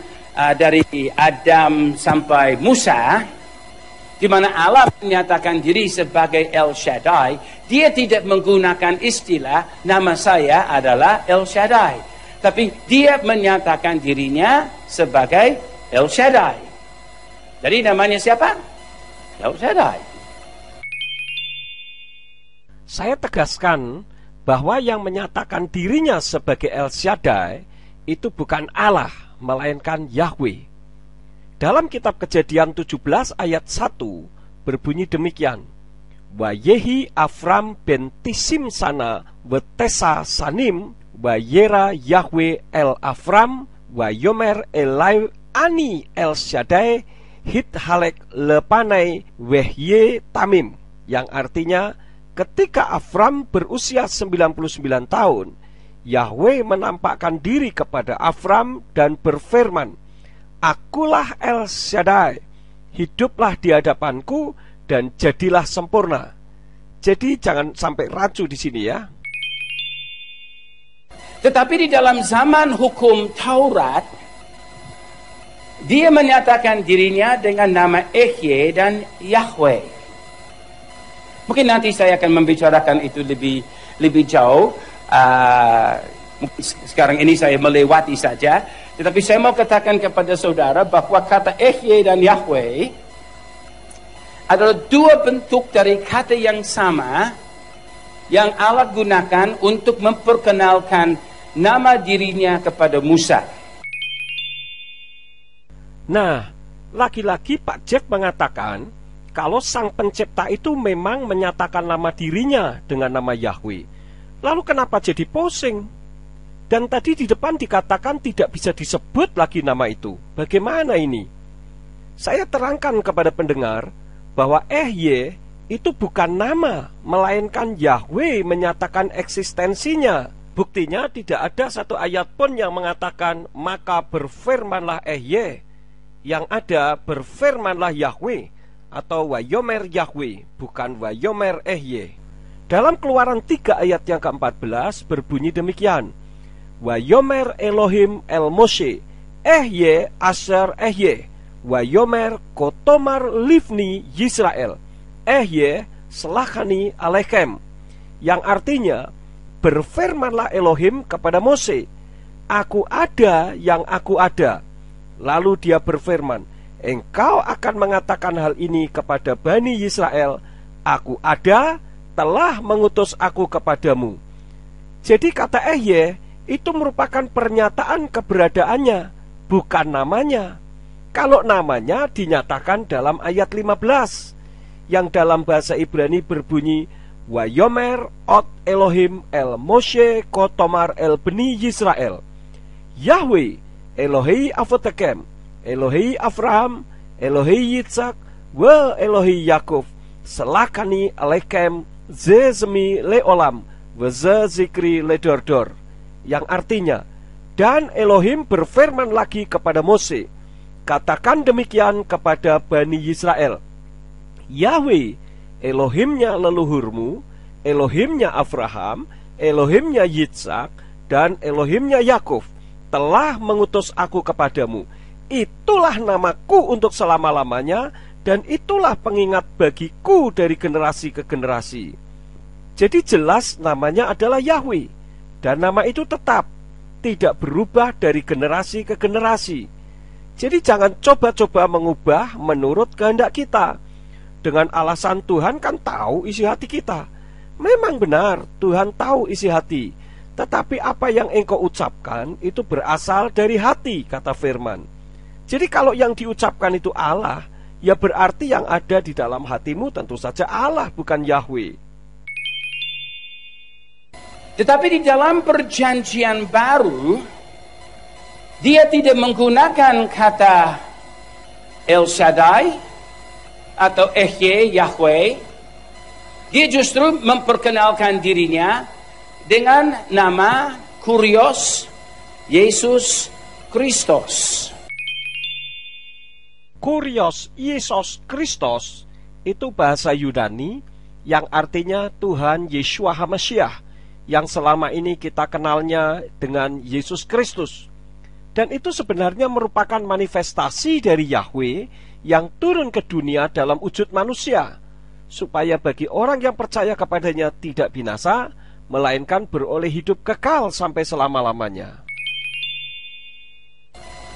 dari Adam sampai Musa, di mana Allah menyatakan diri sebagai El Shaddai, dia tidak menggunakan istilah nama saya adalah El Shaddai, tapi dia menyatakan dirinya sebagai El Shaddai. Jadi namanya siapa? El Shaddai. Saya tegaskan bahwa yang menyatakan dirinya sebagai El Shaddai itu bukan Allah, melainkan Yahweh. Dalam kitab Kejadian 17 ayat 1 berbunyi demikian, Wa yehi Afram ben Tisim sana wetesa sanim wa yera Yahweh el Afram wa yomer elai ani El Shaddai hit halek lepanai wehye tamim, yang artinya ketika Afram berusia 99 tahun, Yahweh menampakkan diri kepada Afram dan berfirman, Akulah El Shaddai, hiduplah di hadapanku dan jadilah sempurna. Jadi jangan sampai rancu di sini ya. Tetapi di dalam zaman hukum Taurat, dia menyatakan dirinya dengan nama Ehye dan Yahweh. Mungkin nanti saya akan membicarakan itu lebih jauh. Mungkin sekarang ini saya melewati saja. Tetapi saya mau katakan kepada saudara bahwa kata Ehye dan Yahweh adalah dua bentuk dari kata yang sama yang Allah gunakan untuk memperkenalkan nama dirinya kepada Musa. Nah, lagi-lagi Pak Jeff mengatakan kalau Sang Pencipta itu memang menyatakan nama dirinya dengan nama Yahweh. Lalu kenapa jadi pusing? Dan tadi di depan dikatakan tidak bisa disebut lagi nama itu. Bagaimana ini? Saya terangkan kepada pendengar bahwa Ehye itu bukan nama, melainkan Yahweh menyatakan eksistensinya. Buktinya tidak ada satu ayat pun yang mengatakan maka berfirmanlah Ehye. Yang ada berfirmanlah Yahweh atau Wayomer Yahweh, bukan Wayomer Ehye. Dalam Keluaran 3 ayat yang ke-14 berbunyi demikian. Wayomer Elohim El Moshe Ehye Asher Ehye Wayomer Kotomar Livni Yisrael Ehye Selachani Alechem, yang artinya berfirmanlah Elohim kepada Mose, aku ada yang aku ada. Lalu dia berfirman, engkau akan mengatakan hal ini kepada Bani Yisrael, aku ada telah mengutus aku kepadamu. Jadi kata Ehye itu merupakan pernyataan keberadaannya, bukan namanya. Kalau namanya dinyatakan dalam ayat 15, yang dalam bahasa Ibrani berbunyi Wayomer Ot Elohim El Moshe Kotomar El Bni Yisrael Yahweh Elohi Avotekem, Elohi Avraham, Elohi Yitzhak, Wa Elohi Yakov, Selakani Alechem, Zezemi Leolam, Wa Zikri Ledordor, yang artinya, dan Elohim berfirman lagi kepada Mose, katakan demikian kepada Bani Yisrael, Yahweh, Elohimnya leluhurmu, Elohimnya Avraham, Elohimnya Yitzhak, dan Elohimnya Yakov, telah mengutus aku kepadamu. Itulah namaku untuk selama-lamanya, dan itulah pengingat bagiku dari generasi ke generasi. Jadi jelas namanya adalah Yahweh, dan nama itu tetap tidak berubah dari generasi ke generasi. Jadi jangan coba-coba mengubah menurut kehendak kita, dengan alasan Tuhan kan tahu isi hati kita. Memang benar Tuhan tahu isi hati, tetapi apa yang engkau ucapkan itu berasal dari hati, kata firman. Jadi kalau yang diucapkan itu Allah, ya berarti yang ada di dalam hatimu tentu saja Allah, bukan Yahweh. Tetapi di dalam perjanjian baru, dia tidak menggunakan kata El Shaddai atau Ehye Yahweh. Dia justru memperkenalkan dirinya dengan nama Kurios Yesus Kristus. Kurios Yesus Kristus itu bahasa Yunani yang artinya Tuhan Yeshua HaMashiach, yang selama ini kita kenalnya dengan Yesus Kristus. Dan itu sebenarnya merupakan manifestasi dari Yahweh yang turun ke dunia dalam wujud manusia, supaya bagi orang yang percaya kepadanya tidak binasa, melainkan beroleh hidup kekal sampai selama-lamanya.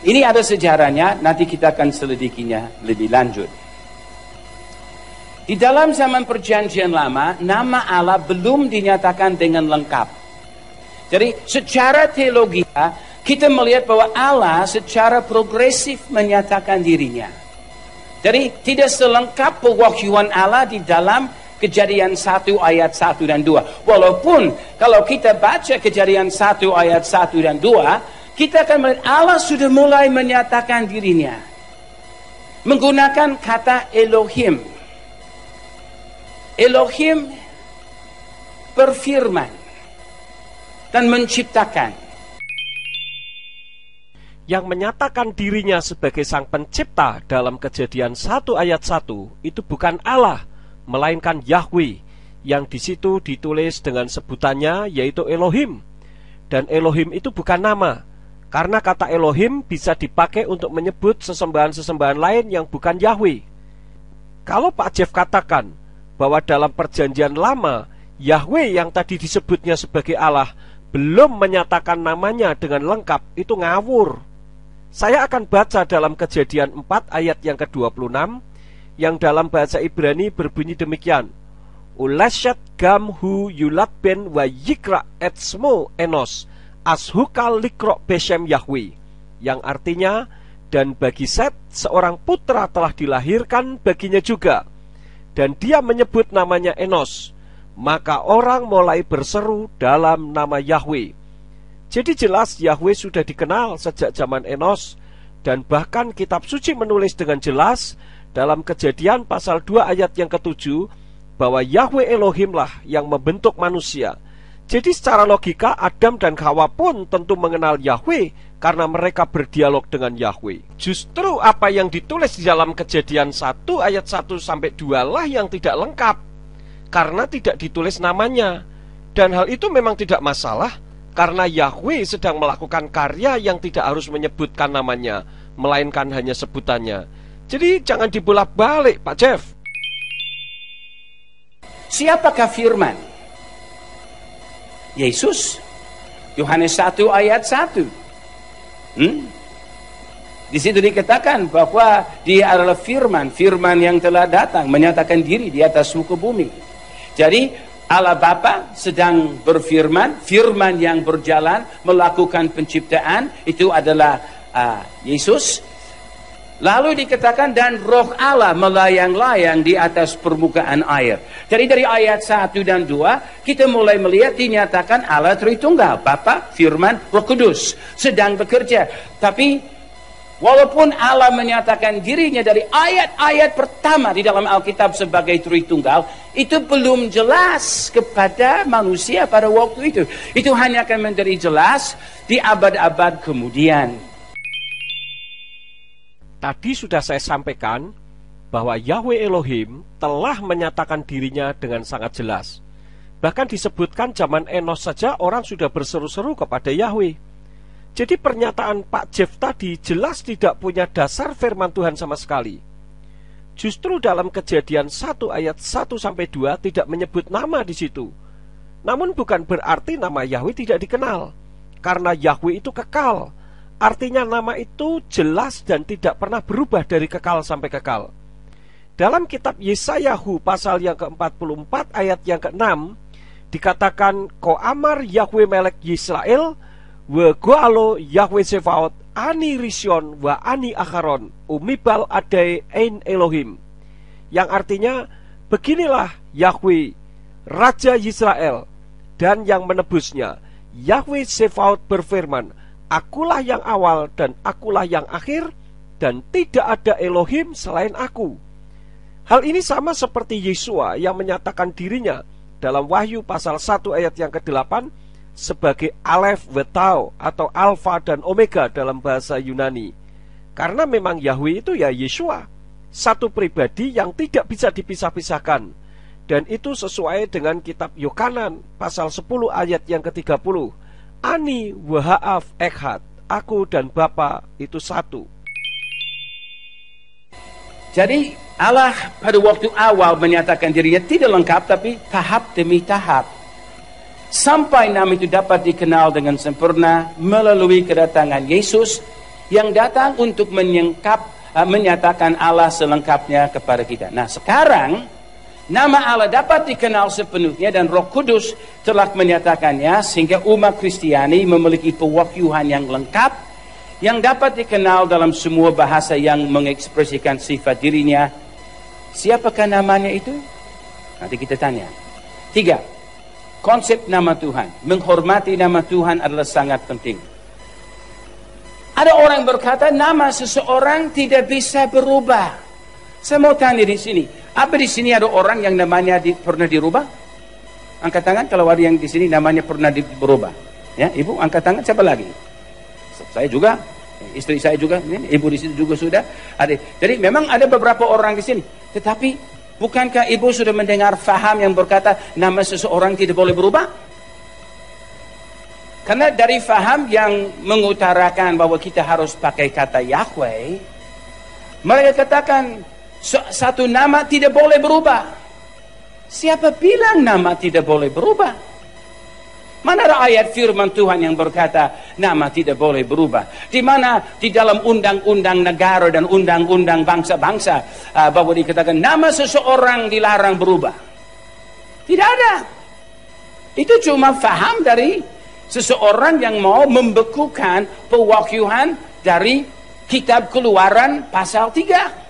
Ini ada sejarahnya, nanti kita akan selidikinya lebih lanjut. Di dalam zaman perjanjian lama, nama Allah belum dinyatakan dengan lengkap. Jadi secara teologi kita melihat bahwa Allah secara progresif menyatakan dirinya. Jadi tidak selengkap pewahyuan Allah di dalam Kejadian 1 ayat 1 dan 2. Walaupun kalau kita baca Kejadian 1 ayat 1 dan 2, kita akan melihat Allah sudah mulai menyatakan dirinya menggunakan kata Elohim. Elohim berfirman dan menciptakan. Yang menyatakan dirinya sebagai Sang Pencipta dalam Kejadian 1 ayat 1 itu bukan Allah, melainkan Yahweh, yang di situ ditulis dengan sebutannya yaitu Elohim. Dan Elohim itu bukan nama, karena kata Elohim bisa dipakai untuk menyebut sesembahan-sesembahan lain yang bukan Yahweh. Kalau Pak Jeff katakan bahwa dalam perjanjian lama Yahweh yang tadi disebutnya sebagai Allah belum menyatakan namanya dengan lengkap, itu ngawur. Saya akan baca dalam Kejadian 4 ayat yang ke-26, yang dalam bahasa Ibrani berbunyi demikian. Ulashat gam hu yulad ben wa yikra et smo enos ashukal likro beshem Yahweh, yang artinya, dan bagi Set seorang putra telah dilahirkan baginya juga, dan dia menyebut namanya Enos. Maka orang mulai berseru dalam nama Yahweh. Jadi jelas Yahweh sudah dikenal sejak zaman Enos, dan bahkan kitab suci menulis dengan jelas dalam Kejadian pasal 2 ayat yang ke-7 bahwa Yahweh Elohim lah yang membentuk manusia. Jadi secara logika Adam dan Hawa pun tentu mengenal Yahweh karena mereka berdialog dengan Yahweh. Justru apa yang ditulis di dalam Kejadian 1 ayat 1-2 lah yang tidak lengkap, karena tidak ditulis namanya. Dan hal itu memang tidak masalah, karena Yahweh sedang melakukan karya yang tidak harus menyebutkan namanya, melainkan hanya sebutannya. Jadi jangan dibolak-balik, Pak Jeff. Siapakah firman? Yesus. Yohanes 1 ayat 1. Di situ dikatakan bahwa dia adalah firman yang telah datang menyatakan diri di atas muka bumi. Jadi Allah Bapa sedang berfirman, firman yang berjalan melakukan penciptaan, itu adalah Yesus. Lalu dikatakan dan roh Allah melayang-layang di atas permukaan air. Jadi dari ayat 1 dan 2 kita mulai melihat dinyatakan Allah Tritunggal, Bapa, Firman, Roh Kudus sedang bekerja. Tapi walaupun Allah menyatakan dirinya dari ayat-ayat pertama di dalam Alkitab sebagai Tritunggal, itu belum jelas kepada manusia pada waktu itu. Itu hanya akan menjadi jelas di abad-abad kemudian. Tadi sudah saya sampaikan bahwa Yahweh Elohim telah menyatakan dirinya dengan sangat jelas. Bahkan disebutkan zaman Enos saja orang sudah berseru-seru kepada Yahweh. Jadi pernyataan Pak Jeff tadi jelas tidak punya dasar firman Tuhan sama sekali. Justru dalam Kejadian 1 ayat 1-2 tidak menyebut nama di situ. Namun bukan berarti nama Yahweh tidak dikenal, karena Yahweh itu kekal. Artinya nama itu jelas dan tidak pernah berubah dari kekal sampai kekal. Dalam kitab Yesayahu pasal yang ke-44 ayat yang ke-6 dikatakan, Ko amar Yahweh melek Yisrael wa goalo Yahweh Sefaot ani Rision wa ani Akharon umibal adai ein Elohim, yang artinya, beginilah Yahweh Raja Yisrael dan yang menebusnya, Yahweh Sefaot berfirman, Akulah yang awal dan akulah yang akhir, dan tidak ada Elohim selain aku. Hal ini sama seperti Yesua yang menyatakan dirinya dalam Wahyu pasal 1 ayat yang ke-8 sebagai Aleph Wetau atau Alfa dan Omega dalam bahasa Yunani. Karena memang Yahweh itu ya Yesua, satu pribadi yang tidak bisa dipisah-pisahkan. Dan itu sesuai dengan kitab Yohanan pasal 10 ayat yang ke-30. Ani wahaaf ekhad, aku dan Bapa itu satu. Jadi Allah pada waktu awal menyatakan dirinya tidak lengkap, tapi tahap demi tahap, sampai nama itu dapat dikenal dengan sempurna melalui kedatangan Yesus yang datang untuk menyatakan Allah selengkapnya kepada kita. Nah sekarang nama Allah dapat dikenal sepenuhnya dan Roh Kudus telah menyatakannya sehingga umat Kristiani memiliki pewahyuan yang lengkap yang dapat dikenal dalam semua bahasa yang mengekspresikan sifat dirinya. Siapakah namanya itu? Nanti kita tanya. 3. Konsep nama Tuhan. Menghormati nama Tuhan adalah sangat penting. Ada orang berkata nama seseorang tidak bisa berubah. Saya mau tanya di sini, apa di sini ada orang yang namanya pernah dirubah? Angkat tangan kalau ada yang di sini namanya pernah berubah. Ya, ibu angkat tangan. Siapa lagi? Saya juga, istri saya juga, ibu di situ juga sudah ada. Jadi memang ada beberapa orang di sini. Tetapi bukankah ibu sudah mendengar faham yang berkata nama seseorang tidak boleh berubah? Karena dari faham yang mengutarakan bahwa kita harus pakai kata Yahweh, mereka katakan satu nama tidak boleh berubah. Siapa bilang nama tidak boleh berubah? Mana ada ayat firman Tuhan yang berkata nama tidak boleh berubah? Di mana di dalam undang-undang negara dan undang-undang bangsa-bangsa bahwa dikatakan nama seseorang dilarang berubah? Tidak ada. Itu cuma faham dari seseorang yang mau membekukan pewahyuan dari kitab Keluaran pasal 3.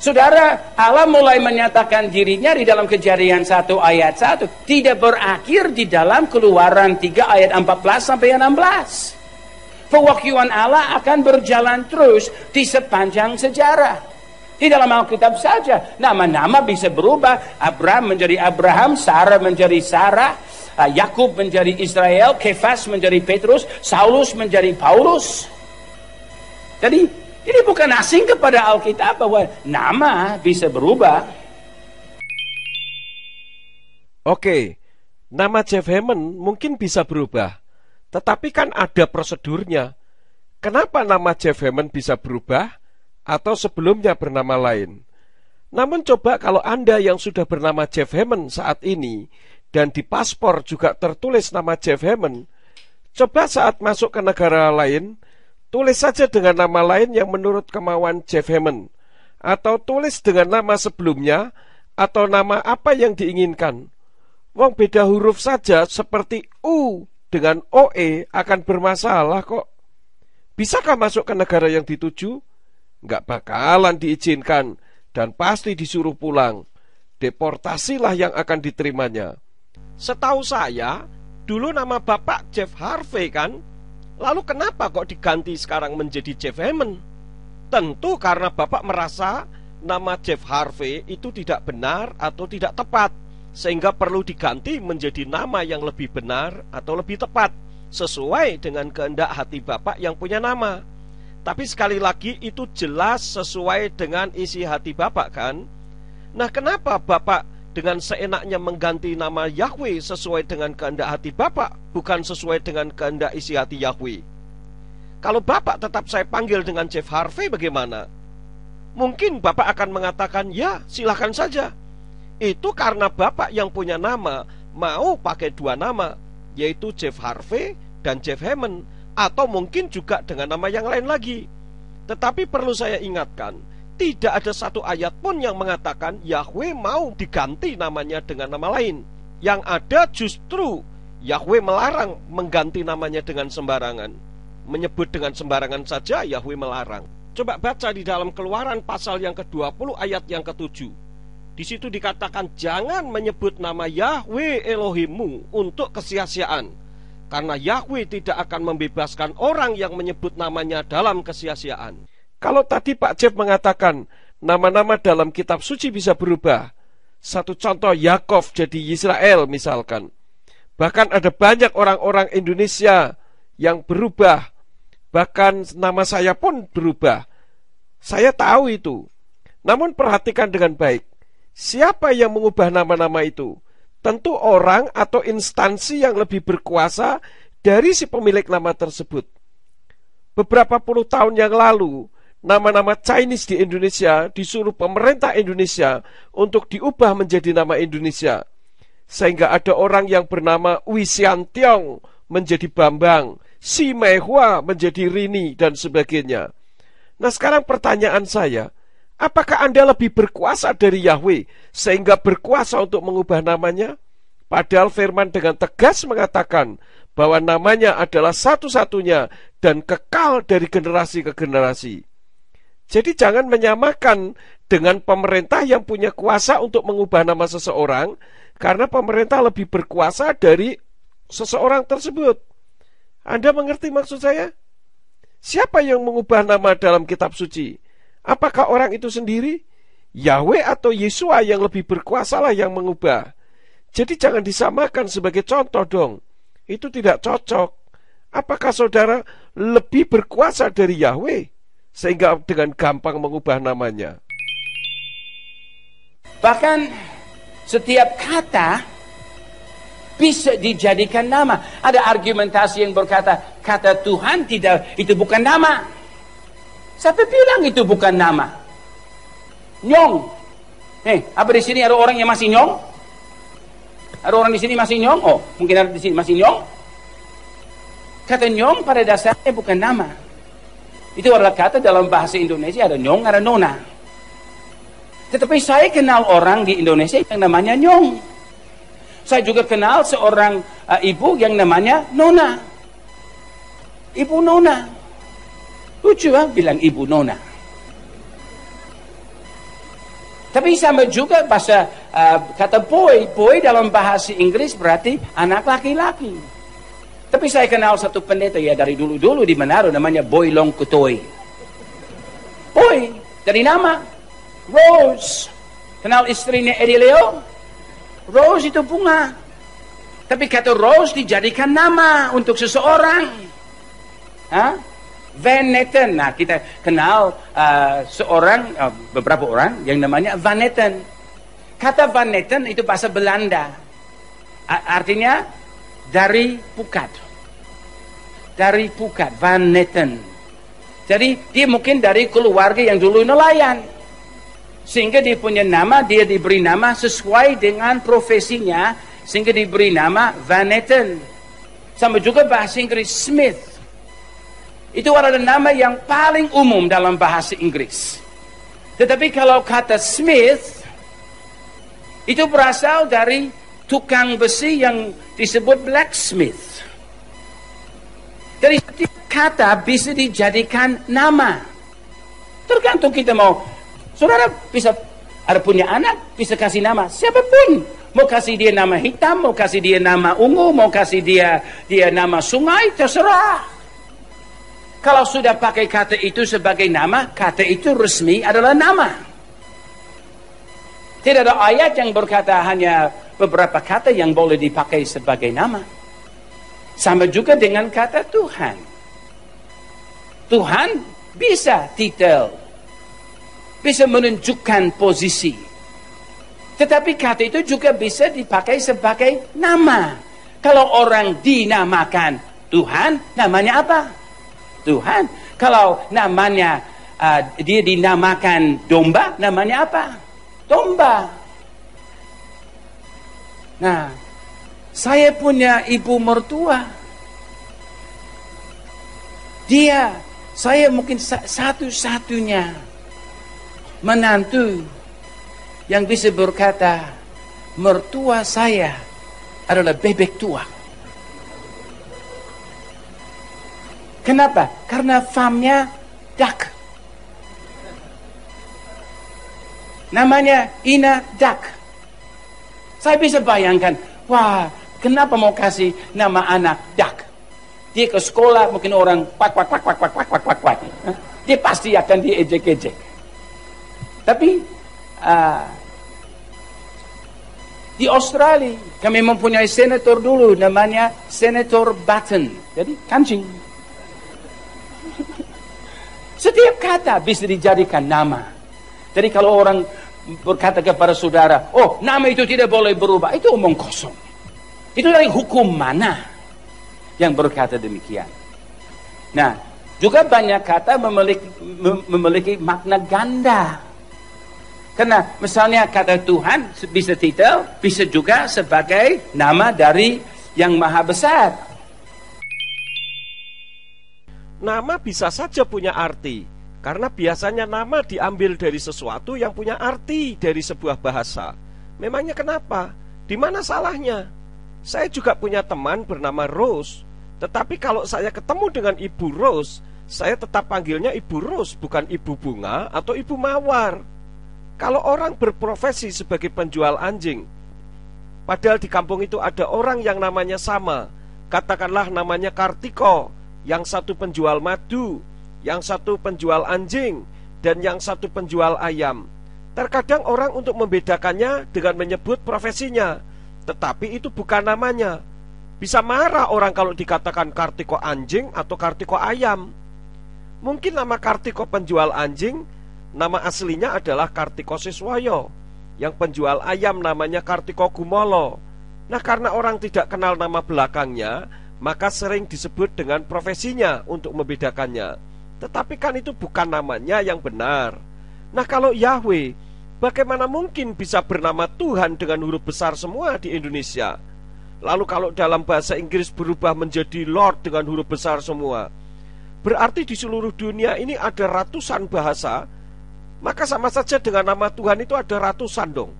Saudara, Allah mulai menyatakan dirinya di dalam Kejadian 1 ayat 1. Tidak berakhir di dalam Keluaran 3 ayat 14 sampai 16. Pewahyuan Allah akan berjalan terus di sepanjang sejarah. Di dalam Alkitab saja, nama-nama bisa berubah. Abraham menjadi Abraham, Sarah menjadi Sarah, Yakub menjadi Israel, Kefas menjadi Petrus, Saulus menjadi Paulus. Jadi, ini bukan asing kepada Alkitab bahwa nama bisa berubah. Oke, nama Jeff Hammond mungkin bisa berubah, tetapi kan ada prosedurnya. Kenapa nama Jeff Hammond bisa berubah atau sebelumnya bernama lain? Namun coba kalau Anda yang sudah bernama Jeff Hammond saat ini dan di paspor juga tertulis nama Jeff Hammond, coba saat masuk ke negara lain, tulis saja dengan nama lain yang menurut kemauan Jeff Hammond, atau tulis dengan nama sebelumnya, atau nama apa yang diinginkan. Wong beda huruf saja seperti U dengan OE akan bermasalah kok. Bisakah masuk ke negara yang dituju? Nggak bakalan diizinkan, dan pasti disuruh pulang. Deportasilah yang akan diterimanya. Setahu saya, dulu nama Bapak Jeff Harvey kan? Lalu kenapa kok diganti sekarang menjadi Jeff Hammond? Tentu karena Bapak merasa nama Jeff Harvey itu tidak benar atau tidak tepat, sehingga perlu diganti menjadi nama yang lebih benar atau lebih tepat, sesuai dengan kehendak hati Bapak yang punya nama. Tapi sekali lagi itu jelas sesuai dengan isi hati Bapak kan? Nah, kenapa Bapak dengan seenaknya mengganti nama Yahweh sesuai dengan kehendak hati Bapak, bukan sesuai dengan kehendak isi hati Yahweh? Kalau Bapak tetap saya panggil dengan Jeff Harvey bagaimana? Mungkin Bapak akan mengatakan, ya silahkan saja. Itu karena Bapak yang punya nama mau pakai dua nama, yaitu Jeff Harvey dan Jeff Hammond, atau mungkin juga dengan nama yang lain lagi. Tetapi perlu saya ingatkan, tidak ada satu ayat pun yang mengatakan Yahweh mau diganti namanya dengan nama lain. Yang ada justru Yahweh melarang mengganti namanya dengan sembarangan. Menyebut dengan sembarangan saja Yahweh melarang. Coba baca di dalam Keluaran pasal yang ke-20 ayat yang ke-7. Di situ dikatakan jangan menyebut nama Yahweh Elohimmu untuk kesia-siaan, karena Yahweh tidak akan membebaskan orang yang menyebut namanya dalam kesia-siaan. Kalau tadi Pak Jeff mengatakan nama-nama dalam kitab suci bisa berubah, satu contoh Yakov jadi Israel misalkan. Bahkan ada banyak orang-orang Indonesia yang berubah. Bahkan nama saya pun berubah. Saya tahu itu. Namun perhatikan dengan baik. Siapa yang mengubah nama-nama itu? Tentu orang atau instansi yang lebih berkuasa dari si pemilik nama tersebut. Beberapa puluh tahun yang lalu, nama-nama Chinese di Indonesia disuruh pemerintah Indonesia untuk diubah menjadi nama Indonesia. Sehingga ada orang yang bernama Wi Xian Tiong menjadi Bambang, Si Mei Hua menjadi Rini, dan sebagainya. Nah sekarang pertanyaan saya, apakah Anda lebih berkuasa dari Yahweh sehingga berkuasa untuk mengubah namanya? Padahal firman dengan tegas mengatakan bahwa namanya adalah satu-satunya dan kekal dari generasi ke generasi. Jadi jangan menyamakan dengan pemerintah yang punya kuasa untuk mengubah nama seseorang, karena pemerintah lebih berkuasa dari seseorang tersebut. Anda mengerti maksud saya? Siapa yang mengubah nama dalam kitab suci? Apakah orang itu sendiri? Yahweh atau Yesua yang lebih berkuasalah yang mengubah. Jadi jangan disamakan sebagai contoh dong. Itu tidak cocok. Apakah saudara lebih berkuasa dari Yahweh sehingga dengan gampang mengubah namanya? Bahkan setiap kata bisa dijadikan nama. Ada argumentasi yang berkata kata Tuhan tidak, itu bukan nama. Siapa bilang itu bukan nama? Nyong. Apa di sini ada orang yang masih nyong? Ada orang di sini masih Nyong? Oh, mungkin ada di sini masih Nyong. Kata Nyong pada dasarnya bukan nama. Itu adalah kata dalam bahasa Indonesia, ada Nyong, ada Nona. Tetapi saya kenal orang di Indonesia yang namanya Nyong. Saya juga kenal seorang ibu yang namanya Nona. Ibu Nona. Lucu bilang ibu Nona. Tapi sama juga bahasa kata boy. Boy dalam bahasa Inggris berarti anak laki-laki. Tapi saya kenal satu pendeta ya dari dulu-dulu di Manado namanya Boy Long Kutoy. Boy dari nama Rose. Kenal istrinya Eddie Leo? Rose itu bunga. Tapi kata Rose dijadikan nama untuk seseorang. Van Netten. Nah, kita kenal seorang, beberapa orang yang namanya Van Netten. Kata Van Netten itu bahasa Belanda. Artinya dari pukat. Dari pukat, Van Netten. Jadi dia mungkin dari keluarga yang dulu nelayan. Sehingga dia punya nama, dia diberi nama sesuai dengan profesinya. Sehingga diberi nama Van Netten. Sama juga bahasa Inggris Smith. Itu adalah nama yang paling umum dalam bahasa Inggris. Tetapi kalau kata Smith, itu berasal dari tukang besi yang disebut blacksmith. Jadi setiap kata bisa dijadikan nama. Tergantung kita mau. Saudara bisa ada punya anak, bisa kasih nama siapapun. Mau kasih dia nama hitam, mau kasih dia nama ungu, mau kasih dia nama sungai, terserah. Kalau sudah pakai kata itu sebagai nama, kata itu resmi adalah nama. Tidak ada ayat yang berkata hanya beberapa kata yang boleh dipakai sebagai nama. Sama juga dengan kata Tuhan. Tuhan bisa titel, bisa menunjukkan posisi. Tetapi kata itu juga bisa dipakai sebagai nama. Kalau orang dinamakan Tuhan, namanya apa? Tuhan. Kalau namanya dia dinamakan domba, namanya apa? Domba. Nah, saya punya ibu mertua. Saya mungkin satu-satunya menantu yang bisa berkata, mertua saya adalah bebek tua. Kenapa? Karena famnya Duck. Namanya Ina Duck. Saya bisa bayangkan, wah, kenapa mau kasih nama anak Duck? Dia ke sekolah, mungkin orang kwak. Dia pasti akan diejek-ejek. Tapi di Australia kami mempunyai senator dulu, namanya Senator Button. Jadi kancing. Setiap kata bisa dijadikan nama. Jadi kalau orang berkata kepada saudara, oh nama itu tidak boleh berubah, itu omong kosong. Itu dari hukum mana yang berkata demikian? Nah, juga banyak kata memiliki makna ganda. Karena misalnya kata Tuhan bisa titel, bisa juga sebagai nama dari yang maha besar. Nama bisa saja punya arti, karena biasanya nama diambil dari sesuatu yang punya arti dari sebuah bahasa. Memangnya kenapa? Di mana salahnya? Saya juga punya teman bernama Rose, tetapi kalau saya ketemu dengan Ibu Rose, saya tetap panggilnya Ibu Rose, bukan Ibu Bunga atau Ibu Mawar. Kalau orang berprofesi sebagai penjual anjing, padahal di kampung itu ada orang yang namanya sama, katakanlah namanya Kartiko, yang satu penjual madu, yang satu penjual anjing, dan yang satu penjual ayam. Terkadang orang untuk membedakannya dengan menyebut profesinya, tetapi itu bukan namanya. Bisa marah orang kalau dikatakan Kartiko anjing atau Kartiko ayam. Mungkin nama Kartiko penjual anjing, nama aslinya adalah Kartiko Siswoyo. Yang penjual ayam namanya Kartiko Gumolo. Nah, karena orang tidak kenal nama belakangnya, maka sering disebut dengan profesinya untuk membedakannya. Tetapi kan itu bukan namanya yang benar. Nah, kalau Yahweh Bagaimana mungkin bisa bernama Tuhan dengan huruf besar semua di Indonesia? Lalu kalau dalam bahasa Inggris berubah menjadi Lord dengan huruf besar semua, berarti di seluruh dunia ini ada ratusan bahasa. Maka sama saja dengan nama Tuhan itu ada ratusan dong.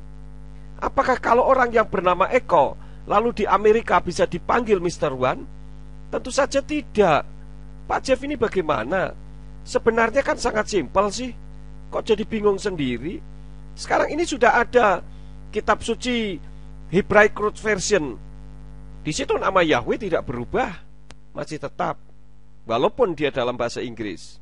Apakah kalau orang yang bernama Eko lalu di Amerika bisa dipanggil Mr. One? Tentu saja tidak. Pak Jeff ini bagaimana? Sebenarnya kan sangat simpel sih. Kok jadi bingung sendiri? Sekarang ini sudah ada kitab suci Hebraic Root Version. Di situ nama Yahweh tidak berubah, masih tetap, walaupun dia dalam bahasa Inggris.